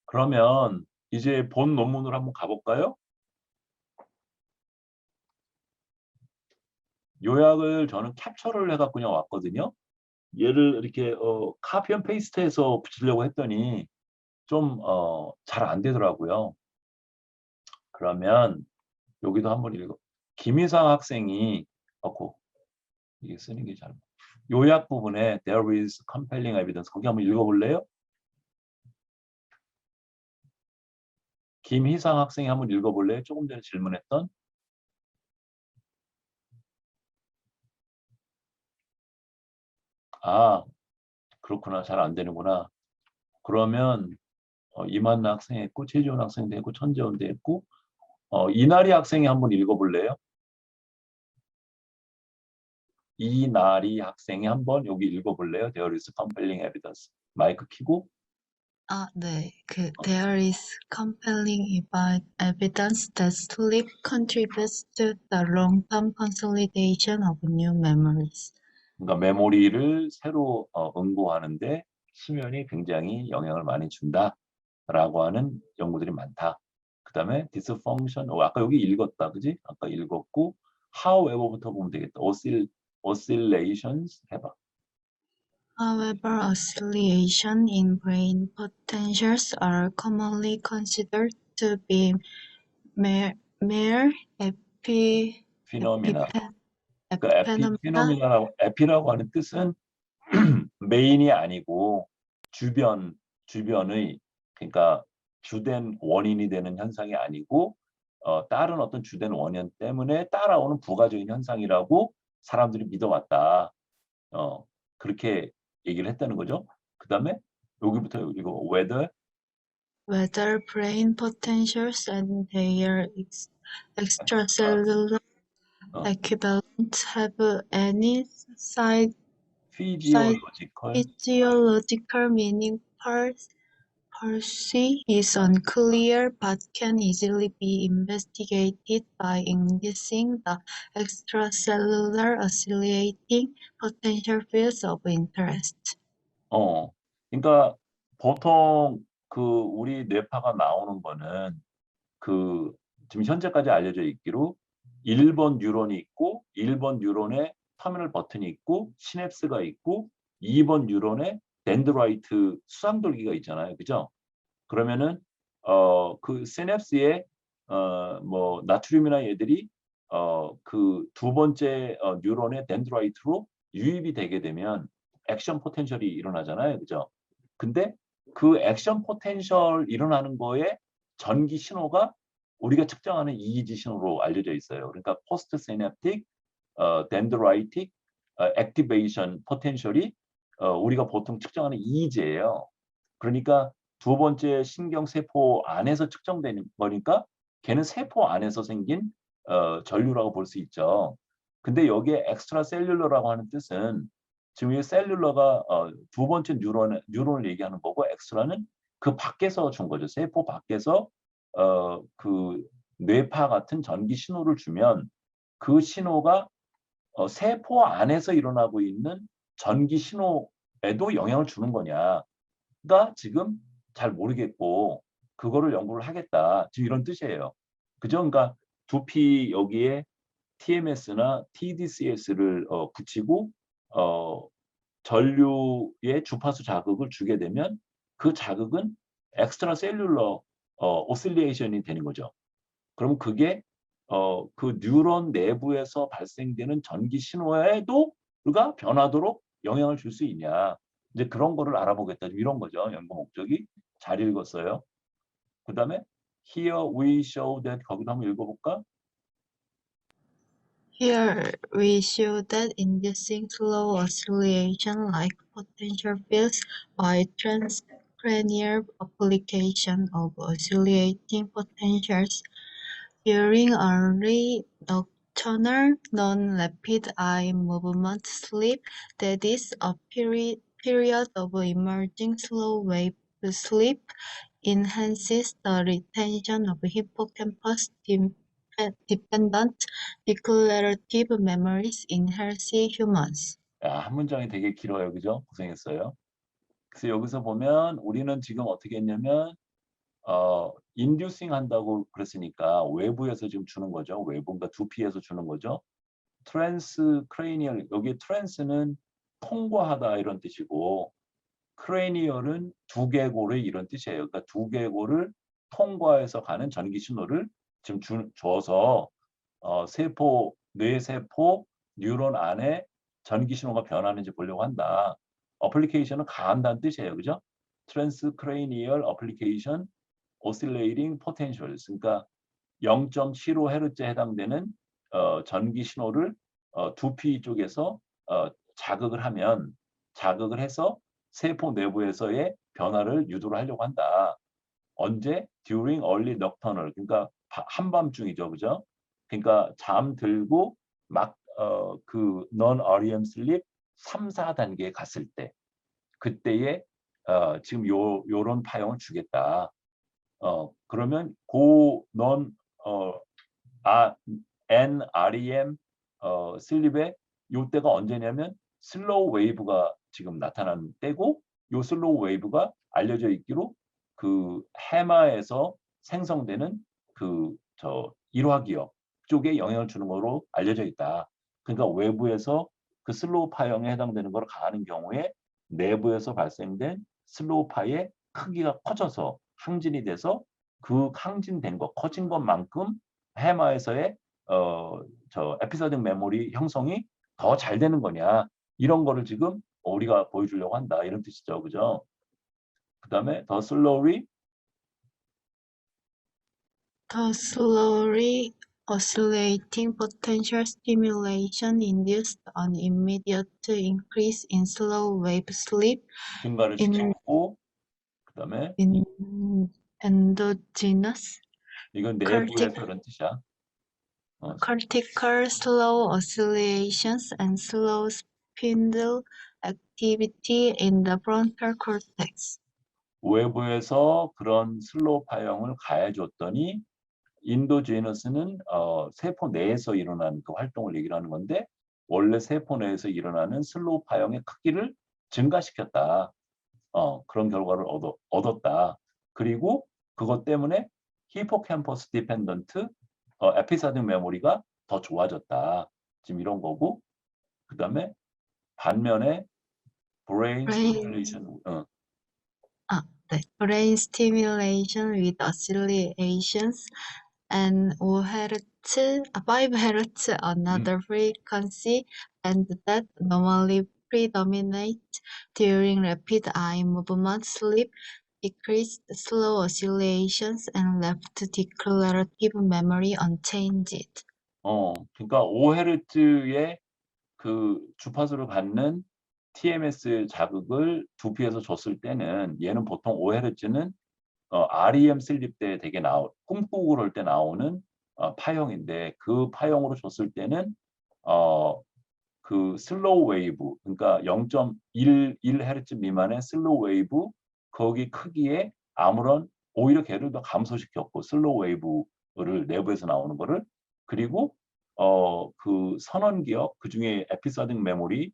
그러면 이제 본 논문으로 한번 가볼까요? 요약을 저는 캡처를 해갖고 그냥 왔거든요. 얘를 이렇게 카피 앤 페이스트해서 붙이려고 했더니 좀 잘 안 되더라고요. 그러면 여기도 한번 읽어. 김희상 학생이 이게 쓰는 게 잘못. 요약 부분에 there is compelling evidence 거기 한번 읽어볼래요? 김희상 학생이 한번 읽어볼래요? 조금 전에 질문했던. 아, 그렇구나. 잘 안 되는구나. 그러면 이만나 학생이 했고 최지원 학생도 했고 천재원도 했고 이나리 학생이 한번 읽어볼래요? 이나리 학생이 한번 여기 읽어볼래요? There is compelling evidence. 마이크 켜고. 네. There is compelling evidence that sleep contributes to the long-term consolidation of new memories. 그러니까 메모리를 새로 응고하는데 수면이 굉장히 영향을 많이 준다라고 하는 연구들이 많다. 그 다음에 dysfunction, 아까 여기 읽었다, 그지? 아까 읽었고 however부터 보면 되겠다. oscillations 해봐. However, oscillation in brain potentials are commonly considered to be mere phenomena. 그 epiphenomena. 에피라고 하는 뜻은 메인이 아니고 주변의 그러니까 주된 원인이 되는 현상이 아니고 다른 어떤 주된 원인 때문에 따라오는 부가적인 현상이라고 사람들이 믿어왔다. 그렇게 얘기를 했다는 거죠. 그 다음에 여기부터 이거 Whether brain potentials and their extracellular equivalents have any physiological physiological meaning per se is unclear but can easily be investigated by inducing the extracellular oscillating potential fields of interest. 그러니까 보통 그 우리 뇌파가 나오는 거는 그 지금 현재까지 알려져 있기로 1번 뉴런이 있고 1번 뉴런에 터미널 버튼이 있고 시냅스가 있고 2번 뉴런에 덴드라이트 수상돌기가 있잖아요. 그죠? 그러면은 그 시냅스에 뭐 나트륨이나 얘들이 그 두 번째 뉴런의 덴드라이트로 유입이 되게 되면 액션 포텐셜이 일어나잖아요. 그죠? 근데 그 액션 포텐셜 일어나는 거에 전기 신호가 우리가 측정하는 EEG 신호로 알려져 있어요. 그러니까 포스트 시냅틱 덴드라이틱 액티베이션 포텐셜이 우리가 보통 측정하는 EEG예요. 그러니까 두 번째 신경세포 안에서 측정되는 거니까 걔는 세포 안에서 생긴 전류라고 볼 수 있죠. 근데 여기에 엑스트라셀룰러라고 하는 뜻은 지금 이 셀룰러가 두 번째 뉴런을 얘기하는 거고 엑스트라는 그 밖에서 준 거죠. 세포 밖에서 그 뇌파 같은 전기 신호를 주면 그 신호가 세포 안에서 일어나고 있는 전기 신호에도 영향을 주는 거냐가 지금 잘 모르겠고 그거를 연구를 하겠다. 지금 이런 뜻이에요. 그죠? 그러니까 두피 여기에 TMS나 TDCS를 붙이고 전류의 주파수 자극을 주게 되면 그 자극은 엑스트라 셀룰러 오실레이션이 되는 거죠. 그럼 그게 그 뉴런 내부에서 발생되는 전기 신호에도 그가 변하도록 영향을 줄 수 있냐. 이제 그런 거를 알아보겠다. 이런 거죠. 연구 목적이. 잘 읽었어요. 그 다음에 Here we show that 거기도 한번 읽어볼까? Here we show that inducing slow oscillation like potential fields by transcranial application of oscillating potentials During early nocturnal non-rapid eye movement sleep, that is a period of emerging slow wave sleep, enhances the retention of hippocampus dependent declarative memories in healthy humans. 한 문장이 되게 길어요. 그죠? 고생했어요. 그래서 여기서 보면 우리는 지금 어떻게 했냐면 인듀싱 한다고 그랬으니까 외부에서 지금 주는 거죠. 외부가 두피에서 주는 거죠. 트랜스크레니얼, 여기 트랜스는 통과하다 이런 뜻이고 크레니얼은 두개골의 이런 뜻이에요. 그러니까 두개골을 통과해서 가는 전기 신호를 지금 줘서 뇌세포 뉴런 안에 전기 신호가 변하는지 보려고 한다. 어플리케이션은 가한다는 뜻이에요. 그죠? 트랜스크레니얼 어플리케이션 오실레이팅 포텐셜, 그러니까 0.75Hz에 해당되는 전기 신호를 두피 쪽에서 자극을 해서 세포 내부에서의 변화를 유도를 하려고 한다. 언제? During early nocturnal, 그러니까 한밤중이죠, 그죠? 그러니까 잠들고 막 그 non-REM sleep 3, 4단계에 갔을 때, 그때에 지금 요런 파형을 주겠다. 그러면 NREM 슬립의 요 때가 언제냐면 슬로우 웨이브가 지금 나타나는 때고, 요 슬로우 웨이브가 알려져 있기로 그 해마에서 생성되는 일화기역 쪽에 영향을 주는 거로 알려져 있다. 그러니까 외부에서 그 슬로우 파형에 해당되는 거로 가는 경우에 내부에서 발생된 슬로우 파의 크기가 커져서 항진이 돼서 그 항진된 거, 커진 것만큼 해마에서의 에피소딕 메모리 형성이 더 잘 되는 거냐, 이런 거를 지금 우리가 보여주려고 한다, 이런 뜻이죠. 그죠? 그 다음에 더 slowly Oscillating potential stimulation induced an immediate increase in slow wave sleep 증가를 시키고, 그 다음에 in endogenous 이건 내부에서 이런 뜻이야. cortical slow oscillations and slow spindle activity in the frontal cortex. 외부에서 그런 슬로우 파형을 가해줬더니 인도제너스는 세포 내에서 일어나는 그 활동을 얘기를 하는 건데, 원래 세포 내에서 일어나는 슬로우 파형의 크기를 증가시켰다. 그런 결과를 얻었다. 그리고 그것 때문에 히포캠퍼스 디펜던트 에피소딕 메모리가 더 좋아졌다. 지금 이런 거고, 그 다음에 반면에 브레인 스티뮬레이션, Brain stimulation with oscillations and 5 Hz, another frequency, and that normally predominate during rapid eye movement sleep, decreased slow oscillations and left declarative memory unchanged. 그러니까 5Hz의 그 주파수를 받는 TMS 자극을 두피에서 줬을 때는, 얘는 보통 5Hz는 REM 슬립 때 되게 꿈꾸고 그럴 때 나오는 파형인데, 그 파형으로 줬을 때는 그 슬로우 웨이브, 그러니까 0.11Hz 미만의 슬로우 웨이브, 거기 크기에 오히려 걔를 더 감소시켰고, 슬로우 웨이브를 내부에서 나오는 거를, 그리고 그 선언기억, 그 중에 에피소딕 메모리는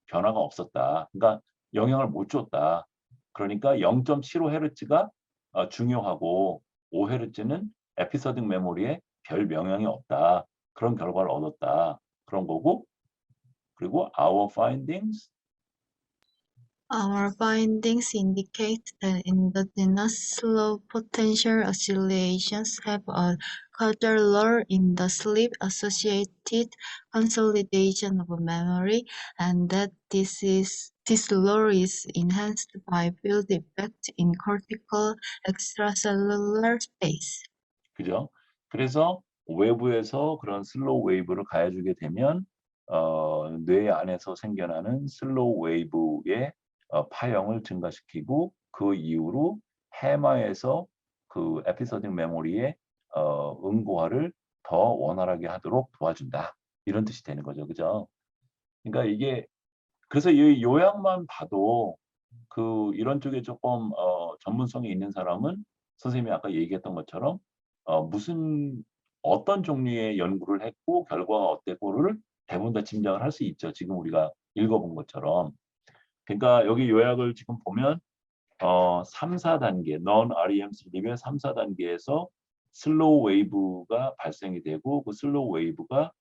변화가 없었다. 그러니까 영향을 못 줬다. 그러니까 0.75Hz가 중요하고 5Hz는 에피소딕 메모리에 별 영향이 없다. 그런 결과를 얻었다. 그런 거고, 그리고 our findings indicate that endogenous slow potential oscillations have a causal role in the sleep-associated consolidation of memory, and that this role is enhanced by field effect in cortical extracellular space. 그죠? 그래서 외부에서 그런 슬로우 웨이브를 가해주게 되면 뇌 안에서 생겨나는 슬로우 웨이브의 파형을 증가시키고, 그 이후로 해마에서 그 에피소딕 메모리의 응고화를 더 원활하게 하도록 도와준다. 이런 뜻이 되는 거죠. 그죠? 그러니까 이게 그래서 이 요약만 봐도 이런 쪽에 조금 전문성이 있는 사람은 선생님이 아까 얘기했던 것처럼 어떤 종류의 연구를 했고 결과가 어땠고를 대부분 다 짐작을 할 수 있죠. 지금 우리가 읽어본 것처럼. 그러니까 여기 요약을 지금 보면 3, 4단계, non-REM 슬립의 3, 4단계에서 슬로우 웨이브가 발생이 되고 그 슬로우 웨이브가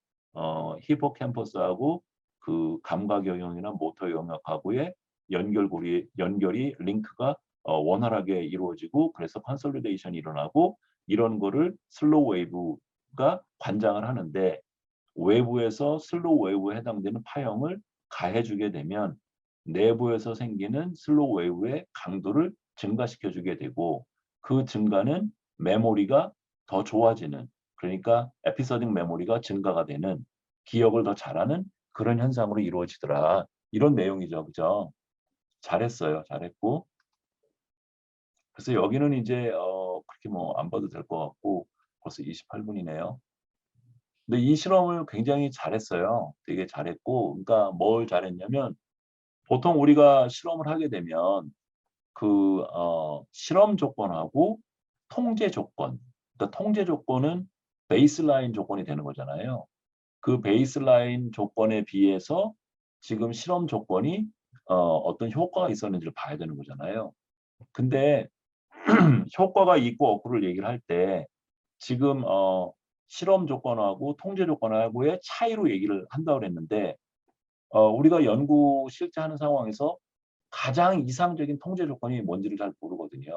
히포캠퍼스하고 그 감각 영역이나 모터 영역하고의 연결이 링크가 원활하게 이루어지고 그래서 컨솔리데이션이 일어나고 이런 거를 슬로우 웨이브가 관장을 하는데 외부에서 슬로우 웨이브에 해당되는 파형을 가해주게 되면 내부에서 생기는 슬로우 웨이브의 강도를 증가시켜 주게 되고 그 증가는 메모리가 더 좋아지는 그러니까 에피소딩 메모리가 증가가 되는 기억을 더 잘하는 그런 현상으로 이루어지더라. 이런 내용이죠. 그죠? 잘했어요. 잘했고. 그래서 여기는 이제 그렇게 뭐 안 봐도 될 것 같고 벌써 28분이네요. 근데 이 실험을 굉장히 잘했어요. 되게 잘했고 그러니까 뭘 잘했냐면 보통 우리가 실험을 하게 되면 실험 조건하고 통제 조건, 그러니까 통제 조건은 베이스라인 조건이 되는 거잖아요. 그 베이스라인 조건에 비해서 지금 실험 조건이 어떤 효과가 있었는지를 봐야 되는 거잖아요. 근데 효과가 있고 없고를 얘기를 할 때 지금 실험 조건하고 통제 조건하고의 차이로 얘기를 한다고 그랬는데 우리가 연구 실제 하는 상황에서 가장 이상적인 통제 조건이 뭔지를 잘 모르거든요.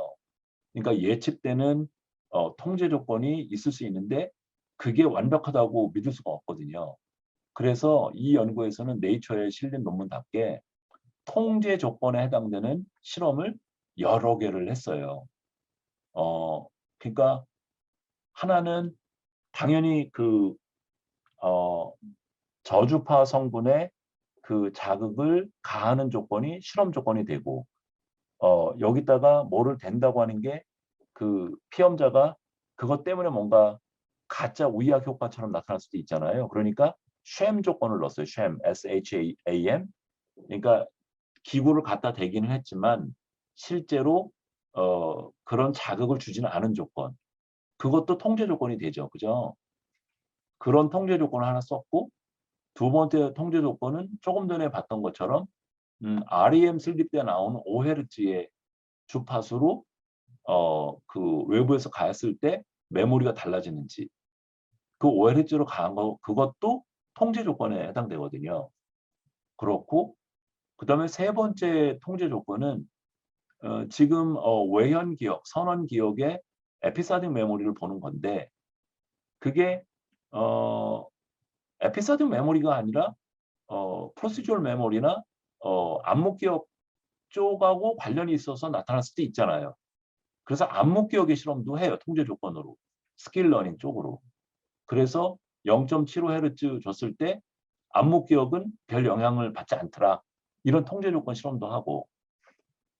그러니까 예측되는 통제 조건이 있을 수 있는데 그게 완벽하다고 믿을 수가 없거든요. 그래서 이 연구에서는 네이처에 실린 논문답게 통제 조건에 해당되는 실험을 여러 개를 했어요. 그러니까 하나는 당연히 저주파 성분의 그 자극을 가하는 조건이 실험 조건이 되고 여기다가 뭐를 댄다고 하는 게 그 피험자가 그것 때문에 뭔가 가짜 우의학 효과처럼 나타날 수도 있잖아요. 그러니까 쉔 조건을 넣었어요. 쉔, SHAM. 그러니까 기구를 갖다 대기는 했지만 실제로 그런 자극을 주지는 않은 조건. 그것도 통제 조건이 되죠. 그죠? 그런 통제 조건을 하나 썼고 두 번째 통제 조건은 조금 전에 봤던 것처럼 REM 슬립 때 나오는 5Hz의 주파수로 그 외부에서 가했을 때 메모리가 달라지는지 그 5Hz로 가한 거 그것도 통제 조건에 해당되거든요. 그렇고 그다음에 세 번째 통제 조건은 지금 외현 기억, 선원 기억의 에피소딩 메모리를 보는 건데 그게 에피소딩 메모리가 아니라 프로시저럴 메모리나 암묵 기억 쪽하고 관련이 있어서 나타날 수도 있잖아요. 그래서 암묵 기억의 실험도 해요. 통제 조건으로. 스킬 러닝 쪽으로. 그래서 0.75Hz 줬을 때 암묵 기억은 별 영향을 받지 않더라. 이런 통제 조건 실험도 하고.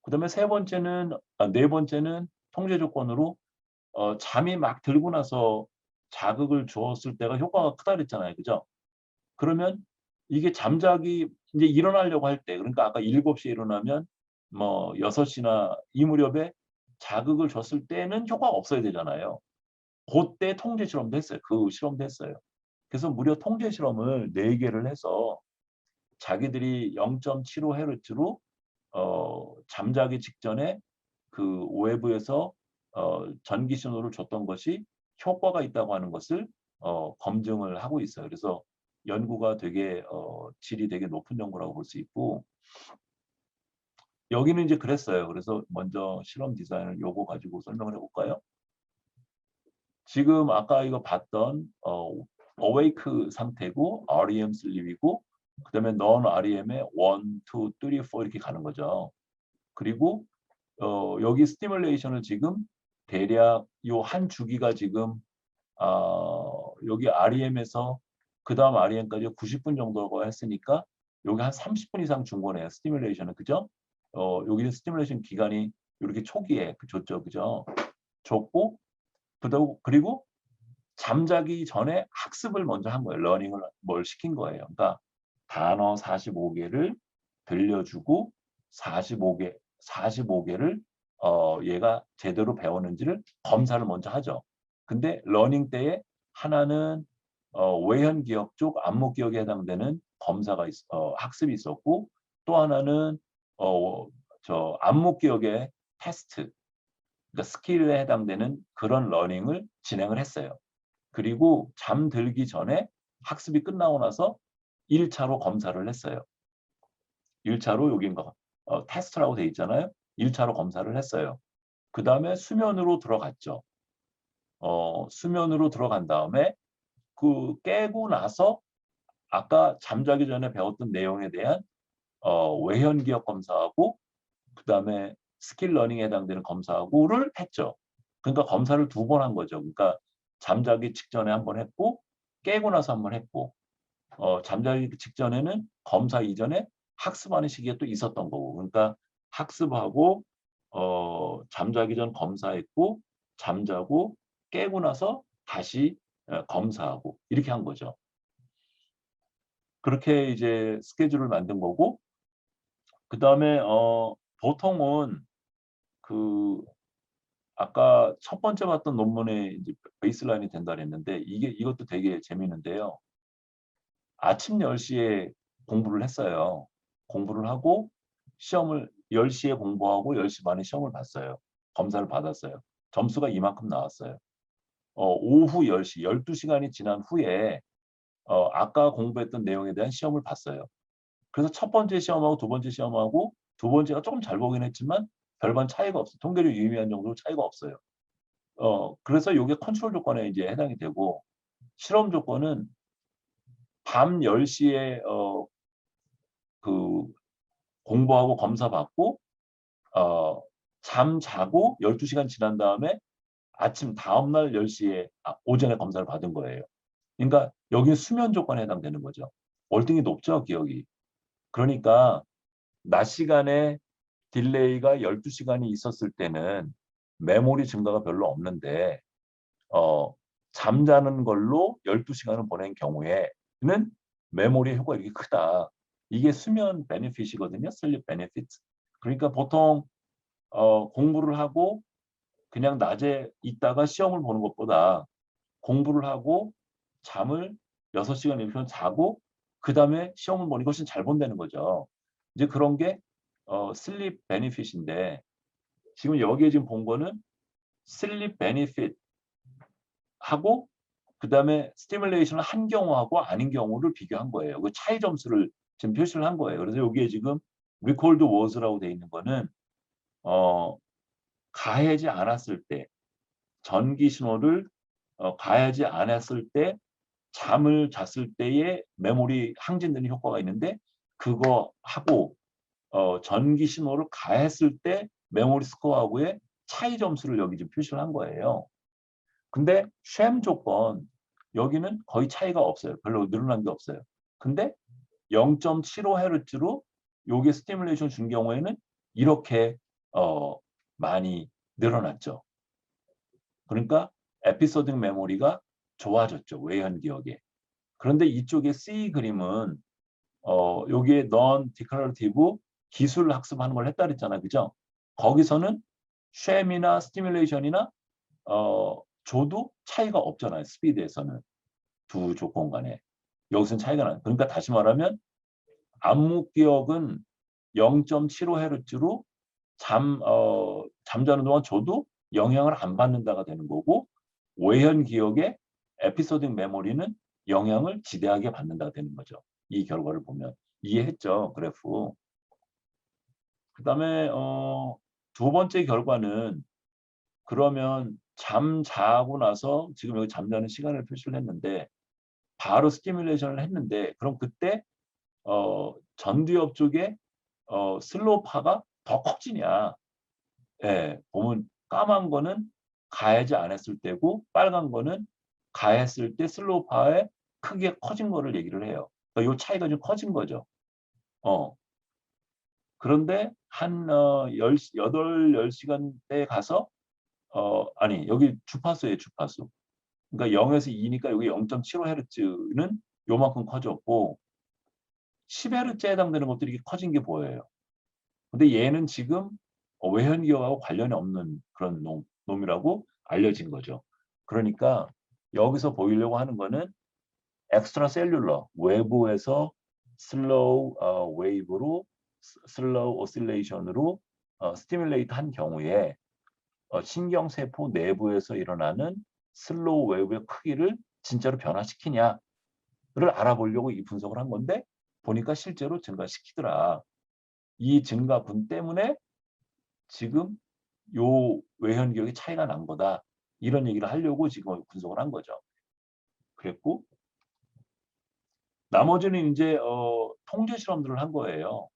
그다음에 네 번째는 통제 조건으로 잠이 막 들고 나서 자극을 주었을 때가 효과가 크다 그랬잖아요. 그죠? 그러면 이게 잠자기 이제 일어나려고 할 때 그러니까 아까 7시에 일어나면 뭐 6시나 이 무렵에 자극을 줬을 때는 효과가 없어야 되잖아요. 그때 통제 실험도 했어요. 그 실험도 했어요. 그래서 무려 통제 실험을 4개를 해서 자기들이 0.75Hz로 잠자기 직전에 그 외부에서 전기 신호를 줬던 것이 효과가 있다고 하는 것을 검증을 하고 있어요. 그래서 연구가 되게 질이 되게 높은 연구라고 볼 수 있고 여기는 이제 그랬어요. 그래서 먼저 실험 디자인을 요거 가지고 설명을 해볼까요? 지금 아까 이거 봤던 어웨이크 상태고 REM 슬립이고 그다음에 non REM의 1, 2, 3, 4 이렇게 가는 거죠. 그리고 여기 스티뮬레이션을 지금 대략 요 한 주기가 지금 여기 REM에서 그 다음 REM까지 90분 정도가 했으니까 여기 한 30분 이상 준 거네요. 스티뮬레이션은 그죠? 여기는 스티뮬레이션 기간이 이렇게 초기에 줬죠. 그죠? 줬고 그리고 잠자기 전에 학습을 먼저 한 거예요. 러닝을 뭘 시킨 거예요. 그러니까 단어 45개를 들려주고 45개를 얘가 제대로 배웠는지를 검사를 먼저 하죠. 근데 러닝 때에 하나는 외현 기억 쪽 안목 기억에 해당되는 검사가 학습이 있었고, 또 하나는 안목 기억의 테스트, 그러니까 스킬에 해당되는 그런 러닝을 진행을 했어요. 그리고 잠들기 전에 학습이 끝나고 나서 1차로 검사를 했어요. 1차로 여기 테스트라고 돼 있잖아요. 1차로 검사를 했어요. 그 다음에 수면으로 들어갔죠. 수면으로 들어간 다음에 그 깨고 나서 아까 잠자기 전에 배웠던 내용에 대한 외현 기억 검사하고 그 다음에 스킬 러닝에 해당되는 검사하고를 했죠. 그러니까 검사를 2번 한 거죠. 그러니까 잠자기 직전에 1번 했고 깨고 나서 1번 했고 잠자기 직전에는 검사 이전에 학습하는 시기에 또 있었던 거고, 그러니까 학습하고 잠자기 전 검사했고 잠자고 깨고 나서 다시 검사하고 이렇게 한 거죠. 그렇게 이제 스케줄을 만든 거고, 그 다음에 보통은 그 아까 첫 번째 봤던 논문의 이제 베이스라인이 된다 그랬는데 이것도 되게 재미있는데요. 아침 10시에 공부를 했어요. 공부를 하고 시험을 10시에 공부하고 10시 반에 시험을 봤어요. 검사를 받았어요. 점수가 이만큼 나왔어요. 오후 10시, 12시간이 지난 후에 아까 공부했던 내용에 대한 시험을 봤어요. 그래서 첫 번째 시험하고 두 번째 시험하고 두 번째가 조금 잘 보긴 했지만 별반 차이가 없어요. 통계를 유의미한 정도로 차이가 없어요. 그래서 이게 컨트롤 조건에 이제 해당이 되고, 실험 조건은 밤 10시에 그 공부하고 검사 받고 잠 자고 12시간 지난 다음에 아침 다음날 10시에 오전에 검사를 받은 거예요. 그러니까 여기 수면 조건에 해당되는 거죠. 월등히 높죠, 기억이. 그러니까 낮 시간에 딜레이가 12시간이 있었을 때는 메모리 증가가 별로 없는데 잠자는 걸로 12시간을 보낸 경우에는 메모리 효과가 이렇게 크다. 이게 수면 베네핏이거든요. 슬립 베네핏. 그러니까 보통 공부를 하고 그냥 낮에 있다가 시험을 보는 것보다 공부를 하고 잠을 6시간 이렇게 자고 그 다음에 시험을 보는 것이 잘 본다는 거죠. 이제 그런 게 슬립 베니핏인데, 지금 여기에 지금 본 거는 슬립 베니핏 하고 그 다음에 스티뮬레이션을 한 경우하고 아닌 경우를 비교한 거예요. 그 차이 점수를 지금 표시를 한 거예요. 그래서 여기에 지금 recalled was라고 돼 있는 거는 가해지 않았을 때, 전기 신호를 가해지 않았을 때 잠을 잤을 때의 메모리 항진되는 효과가 있는데, 그거 하고 전기 신호를 가했을 때 메모리 스코어하고의 차이 점수를 여기 지금 표시를 한 거예요. 근데 쉔 조건 여기는 거의 차이가 없어요. 별로 늘어난 게 없어요. 근데 0.75Hz로 요게 스티뮬레이션 준 경우에는 이렇게 많이 늘어났죠. 그러니까 에피소딩 메모리가 좋아졌죠. 외현 기억에. 그런데 이쪽에 C 그림은 여기에 non declarative 기술 학습하는 걸 했다 그랬잖아요. 그죠? 거기서는 쉔이나 스티뮬레이션이나 줘도 차이가 없잖아요. 스피드에서는 두 조건 간에. 여기서는 차이가 나요. 그러니까 다시 말하면 안목 기억은 0.75Hz로 잠자는 동안 줘도 영향을 안 받는다가 되는 거고, 외현 기억의 에피소딩 메모리는 영향을 지대하게 받는다가 되는 거죠. 이 결과를 보면. 이해했죠? 그래프. 그 다음에 두 번째 결과는, 그러면 잠 자고 나서 지금 여기 잠자는 시간을 표시를 했는데 바로 스티뮬레이션을 했는데, 그럼 그때 전두엽 쪽에 슬로우파가 더 커지냐? 예, 보면 까만 거는 가해지 않았을 때고 빨간 거는 가했을 때 슬로우파에 크게 커진 거를 얘기를 해요. 그러니까 이 차이가 좀 커진 거죠. 그런데 한 8, 10시간대에 가서 아니 여기 주파수예요, 주파수. 그러니까 0에서 2니까 여기 0.75Hz는 요만큼 커졌고 10Hz에 해당되는 것들이 이렇게 커진 게 보여요. 근데 얘는 지금 외현기하고 관련이 없는 그런 놈이라고 알려진 거죠. 그러니까 여기서 보이려고 하는 거는 엑스트라 셀룰러 외부에서 슬로우 웨이브로 슬로우 오실레이션으로 스티뮬레이트 한 경우에 신경세포 내부에서 일어나는 슬로우 웨이브의 크기를 진짜로 변화시키냐를 알아보려고 이 분석을 한 건데 보니까 실제로 증가시키더라. 이 증가분 때문에 지금 요 외현기역의 차이가 난 거다. 이런 얘기를 하려고 지금 분석을 한 거죠. 그랬고 나머지는 이제 통제 실험들을 한 거예요.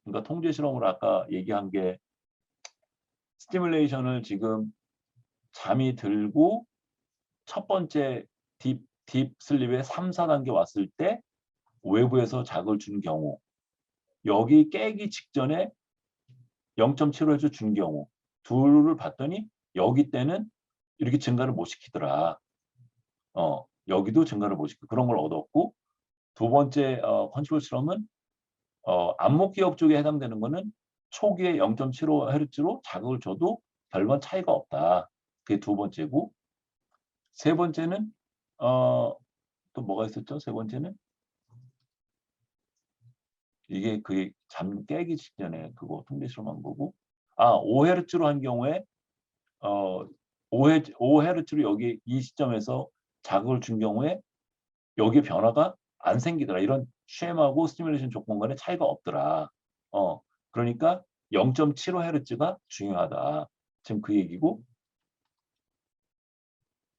그러니까 통제 실험을 아까 얘기한 게 스티뮬레이션을 지금 잠이 들고 첫 번째 딥 슬립에 3, 4단계 왔을 때 외부에서 자극을 준 경우 여기 깨기 직전에 0.75Hz 준 경우 둘을 봤더니 여기 때는 이렇게 증가를 못 시키더라. 여기도 증가를 못 시키고 그런 걸 얻었고 두 번째 컨트롤 실험은 안목기억 쪽에 해당되는 거는 초기에 0.75Hz로 자극을 줘도 별반 차이가 없다. 그게 두 번째고 세 번째는 또 뭐가 있었죠? 세 번째는 이게 그게 잠 깨기 직전에 그거 통계 실험한 거고 5Hz로 한 경우에 5Hz로 여기 이 시점에서 자극을 준 경우에 여기 변화가 안 생기더라. 이런 쉐임하고 스티뮬레이션 조건 간에 차이가 없더라. 그러니까 0.75Hz가 중요하다. 지금 그 얘기고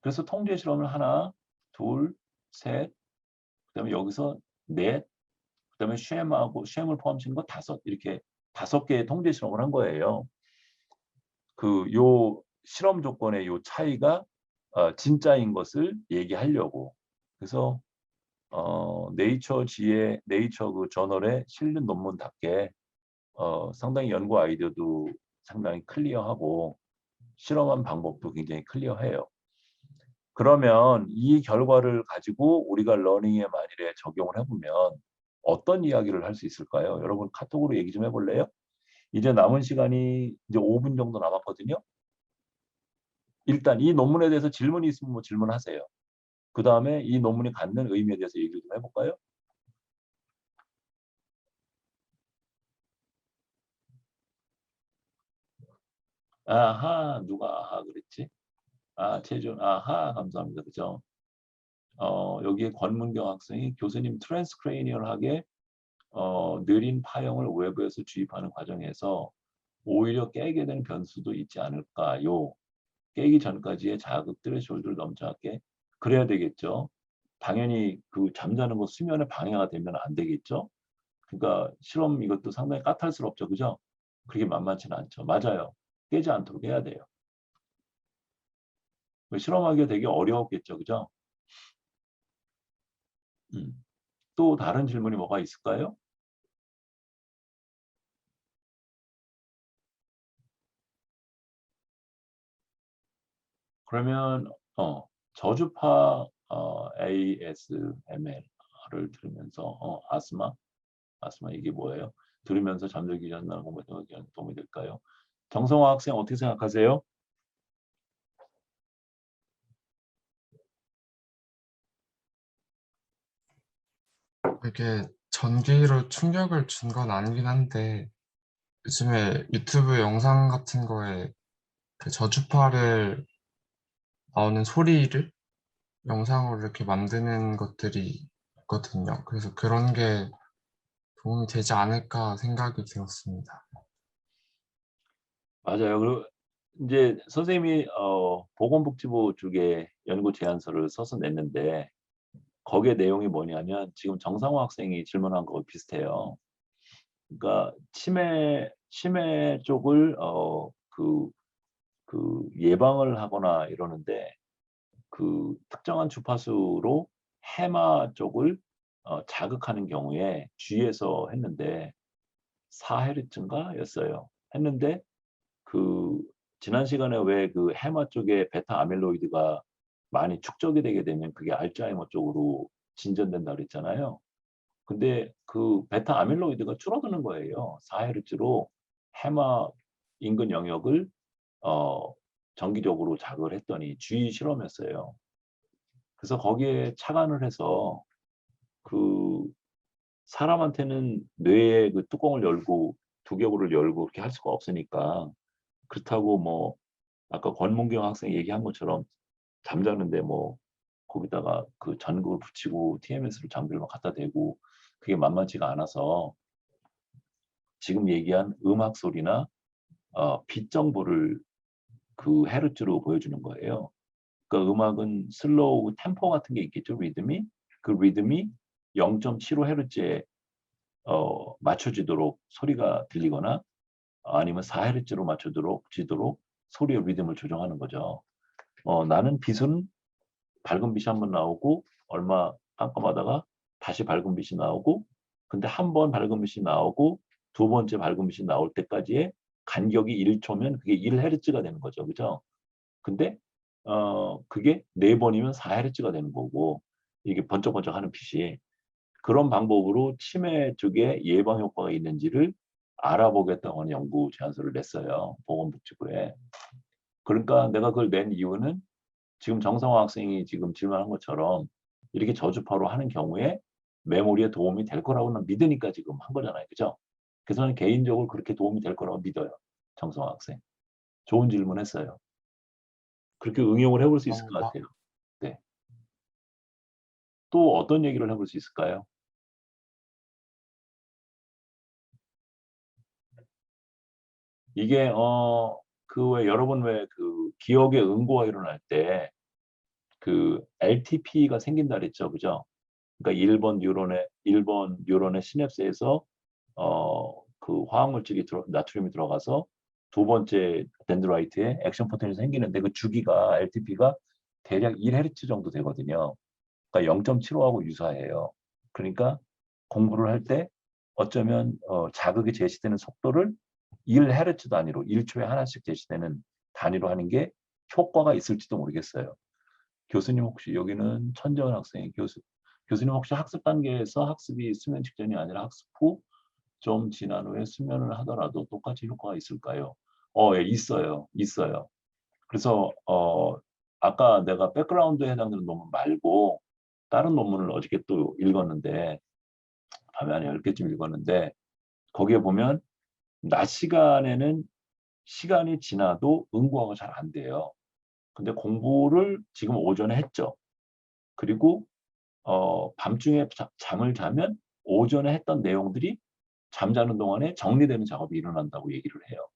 그래서 통제 실험을 하나, 둘, 셋, 그다음에 여기서 넷, 그다음에 쉐임을 포함시키는 거 다섯 이렇게 5개의 통제 실험을 한 거예요. 요 실험 조건의 요 차이가 진짜인 것을 얘기하려고. 그래서 네이처 그 저널에 실린 논문답게 상당히 연구 아이디어도 상당히 클리어하고 실험한 방법도 굉장히 클리어해요. 그러면 이 결과를 가지고 우리가 러닝에 만일에 적용을 해보면 어떤 이야기를 할 수 있을까요? 여러분 카톡으로 얘기 좀 해볼래요? 이제 남은 시간이 이제 5분 정도 남았거든요. 일단 이 논문에 대해서 질문이 있으면 뭐 질문하세요. 그 다음에 이 논문이 갖는 의미에 대해서 얘기를 좀 해볼까요? 아하, 누가 아하 그랬지? 최준, 아하, 감사합니다. 그죠? 여기에 권문경 학생이 교수님 트랜스크레이니얼하게 느린 파형을 외부에서 주입하는 과정에서 오히려 깨게 되는 변수도 있지 않을까요? 깨기 전까지의 자극 트레시홀드를 넘지 그래야 되겠죠. 당연히 그 잠자는 거 수면에 방해가 되면 안 되겠죠. 그러니까 실험 이것도 상당히 까탈스럽죠. 그죠? 그렇게 만만치는 않죠. 맞아요. 깨지 않도록 해야 돼요. 실험하기가 되게 어려웠겠죠. 그죠? 또 다른 질문이 뭐가 있을까요? 그러면 저주파 ASMR을 들으면서 아스마 이게 뭐예요? 들으면서 잠들기 전날 공부에 도움이 될까요? 정성화 학생 어떻게 생각하세요? 이게 전기로 충격을 준 건 아니긴 한데 요즘에 유튜브 영상 같은 거에 그 저주파를 나오는 소리를 영상으로 이렇게 만드는 것들이 있거든요. 그래서 그런 게 도움이 되지 않을까 생각이 들었습니다. 맞아요. 그리고 이제 선생님이 보건복지부 쪽에 연구 제안서를 써서 냈는데 거기에 내용이 뭐냐면 지금 정상호 학생이 질문한 거 비슷해요. 그러니까 치매 쪽을 그 예방을 하거나 이러는데 그 특정한 주파수로 해마 쪽을 자극하는 경우에 주위에서 했는데 4Hz인가 였어요. 했는데 그 지난 시간에 왜 그 해마 쪽에 베타 아밀로이드가 많이 축적이 되게 되면 그게 알츠하이머 쪽으로 진전된다 그랬잖아요. 근데 그 베타 아밀로이드가 줄어드는 거예요. 4Hz로 해마 인근 영역을 정기적으로 자극을 했더니 주의 실험했어요. 그래서 거기에 착안을 해서 그 사람한테는 뇌의 그 뚜껑을 열고 두개골을 열고 그렇게 할 수가 없으니까, 그렇다고 뭐 아까 권문경 학생 얘기한 것처럼 잠자는데 뭐 거기다가 그 전극을 붙이고 TMS를 장비를 막 갖다 대고 그게 만만치가 않아서 지금 얘기한 음악 소리나 빛 정보를 그 헤르츠로 보여주는 거예요. 그러니까 음악은 슬로우 템포 같은 게 있겠죠. 리듬이. 그 리듬이 0.75Hz에 맞춰지도록 소리가 들리거나 아니면 4Hz로 맞춰지도록 소리의 리듬을 조정하는 거죠. 나는 빛은 밝은 빛이 한번 나오고 얼마 깜깜하다가 다시 밝은 빛이 나오고, 근데 한 번 밝은 빛이 나오고 두 번째 밝은 빛이 나올 때까지의 간격이 1초면 그게 1Hz가 되는 거죠. 그죠? 근데 그게 4번이면 4Hz가 되는 거고, 이게 번쩍번쩍하는 빛이. 그런 방법으로 치매 쪽에 예방 효과가 있는지를 알아보겠다고 하는 연구 제안서를 냈어요. 보건복지부에. 그러니까 내가 그걸 낸 이유는 지금 정성화 학생이 지금 질문한 것처럼 이렇게 저주파로 하는 경우에 메모리에 도움이 될 거라고는 믿으니까 지금 한 거잖아요. 그죠? 그래서 저는 개인적으로 그렇게 도움이 될 거라고 믿어요. 정성화 학생. 좋은 질문 했어요. 그렇게 응용을 해볼 수 있을 것 같아요. 네. 또 어떤 얘기를 해볼 수 있을까요? 이게 그 왜 여러분 왜 그 기억의 응고가 일어날 때 그 LTP가 생긴다 그랬죠, 그죠? 그러니까 1번 뉴런의 시냅스에서 그 화학물질이 나트륨이 들어가서 두 번째 덴드라이트에 액션 포텐이 생기는데 그 주기가 LTP가 대략 1Hz 정도 되거든요. 그러니까 0.75하고 유사해요. 그러니까 공부를 할 때 어쩌면 자극이 제시되는 속도를 1Hz 단위로 1초에 하나씩 제시되는 단위로 하는 게 효과가 있을지도 모르겠어요. 교수님 혹시 여기는 천재원 학생이 교수님 혹시 학습 단계에서 학습이 수면 직전이 아니라 학습 후 좀 지난 후에 수면을 하더라도 똑같이 효과가 있을까요? 예, 있어요. 있어요. 그래서 아까 내가 백그라운드에 해당되는 논문 말고 다른 논문을 어저께 또 읽었는데, 밤에 한 10개쯤 읽었는데, 거기에 보면 낮 시간에는 시간이 지나도 응고가 잘 안 돼요. 근데 공부를 지금 오전에 했죠. 그리고 밤중에 잠을 자면 오전에 했던 내용들이 잠자는 동안에 정리되는 작업이 일어난다고 얘기를 해요.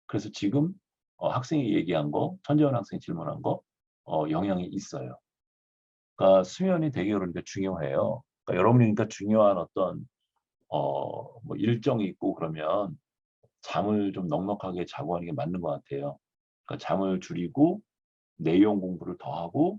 그래서 지금 학생이 얘기한 거, 천재원 학생이 질문한 거 영향이 있어요. 그러니까 수면이 되게 그러니까 중요해요. 그러니까 여러분이니까 중요한 어떤 뭐 일정이 있고 그러면 잠을 좀 넉넉하게 자고 하는 게 맞는 것 같아요. 그러니까 잠을 줄이고 내용 공부를 더 하고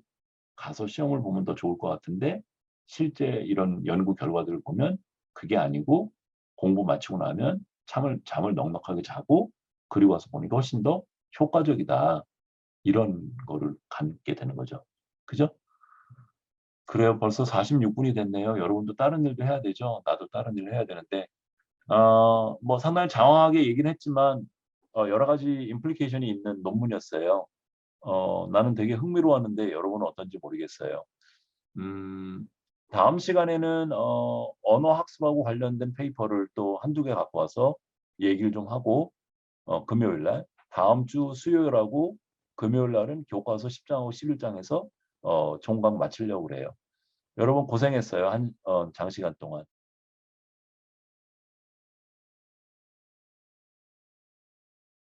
가서 시험을 보면 더 좋을 것 같은데, 실제 이런 연구 결과들을 보면 그게 아니고 공부 마치고 나면 잠을 넉넉하게 자고 그리고 와서 보니까 훨씬 더 효과적이다. 이런 거를 갖게 되는 거죠. 그죠? 그래요. 벌써 46분이 됐네요. 여러분도 다른 일도 해야 되죠. 나도 다른 일을 해야 되는데 뭐 상당히 장황하게 얘기는 했지만 여러 가지 임플리케이션이 있는 논문이었어요. 나는 되게 흥미로웠는데 여러분은 어떤지 모르겠어요. 다음 시간에는 언어 학습하고 관련된 페이퍼를 또 한두 개 갖고 와서 얘기를 좀 하고, 금요일 날, 다음 주 수요일하고 금요일 날은 교과서 10장하고 11장에서 종강 마치려고 그래요. 여러분 고생했어요. 장시간 동안.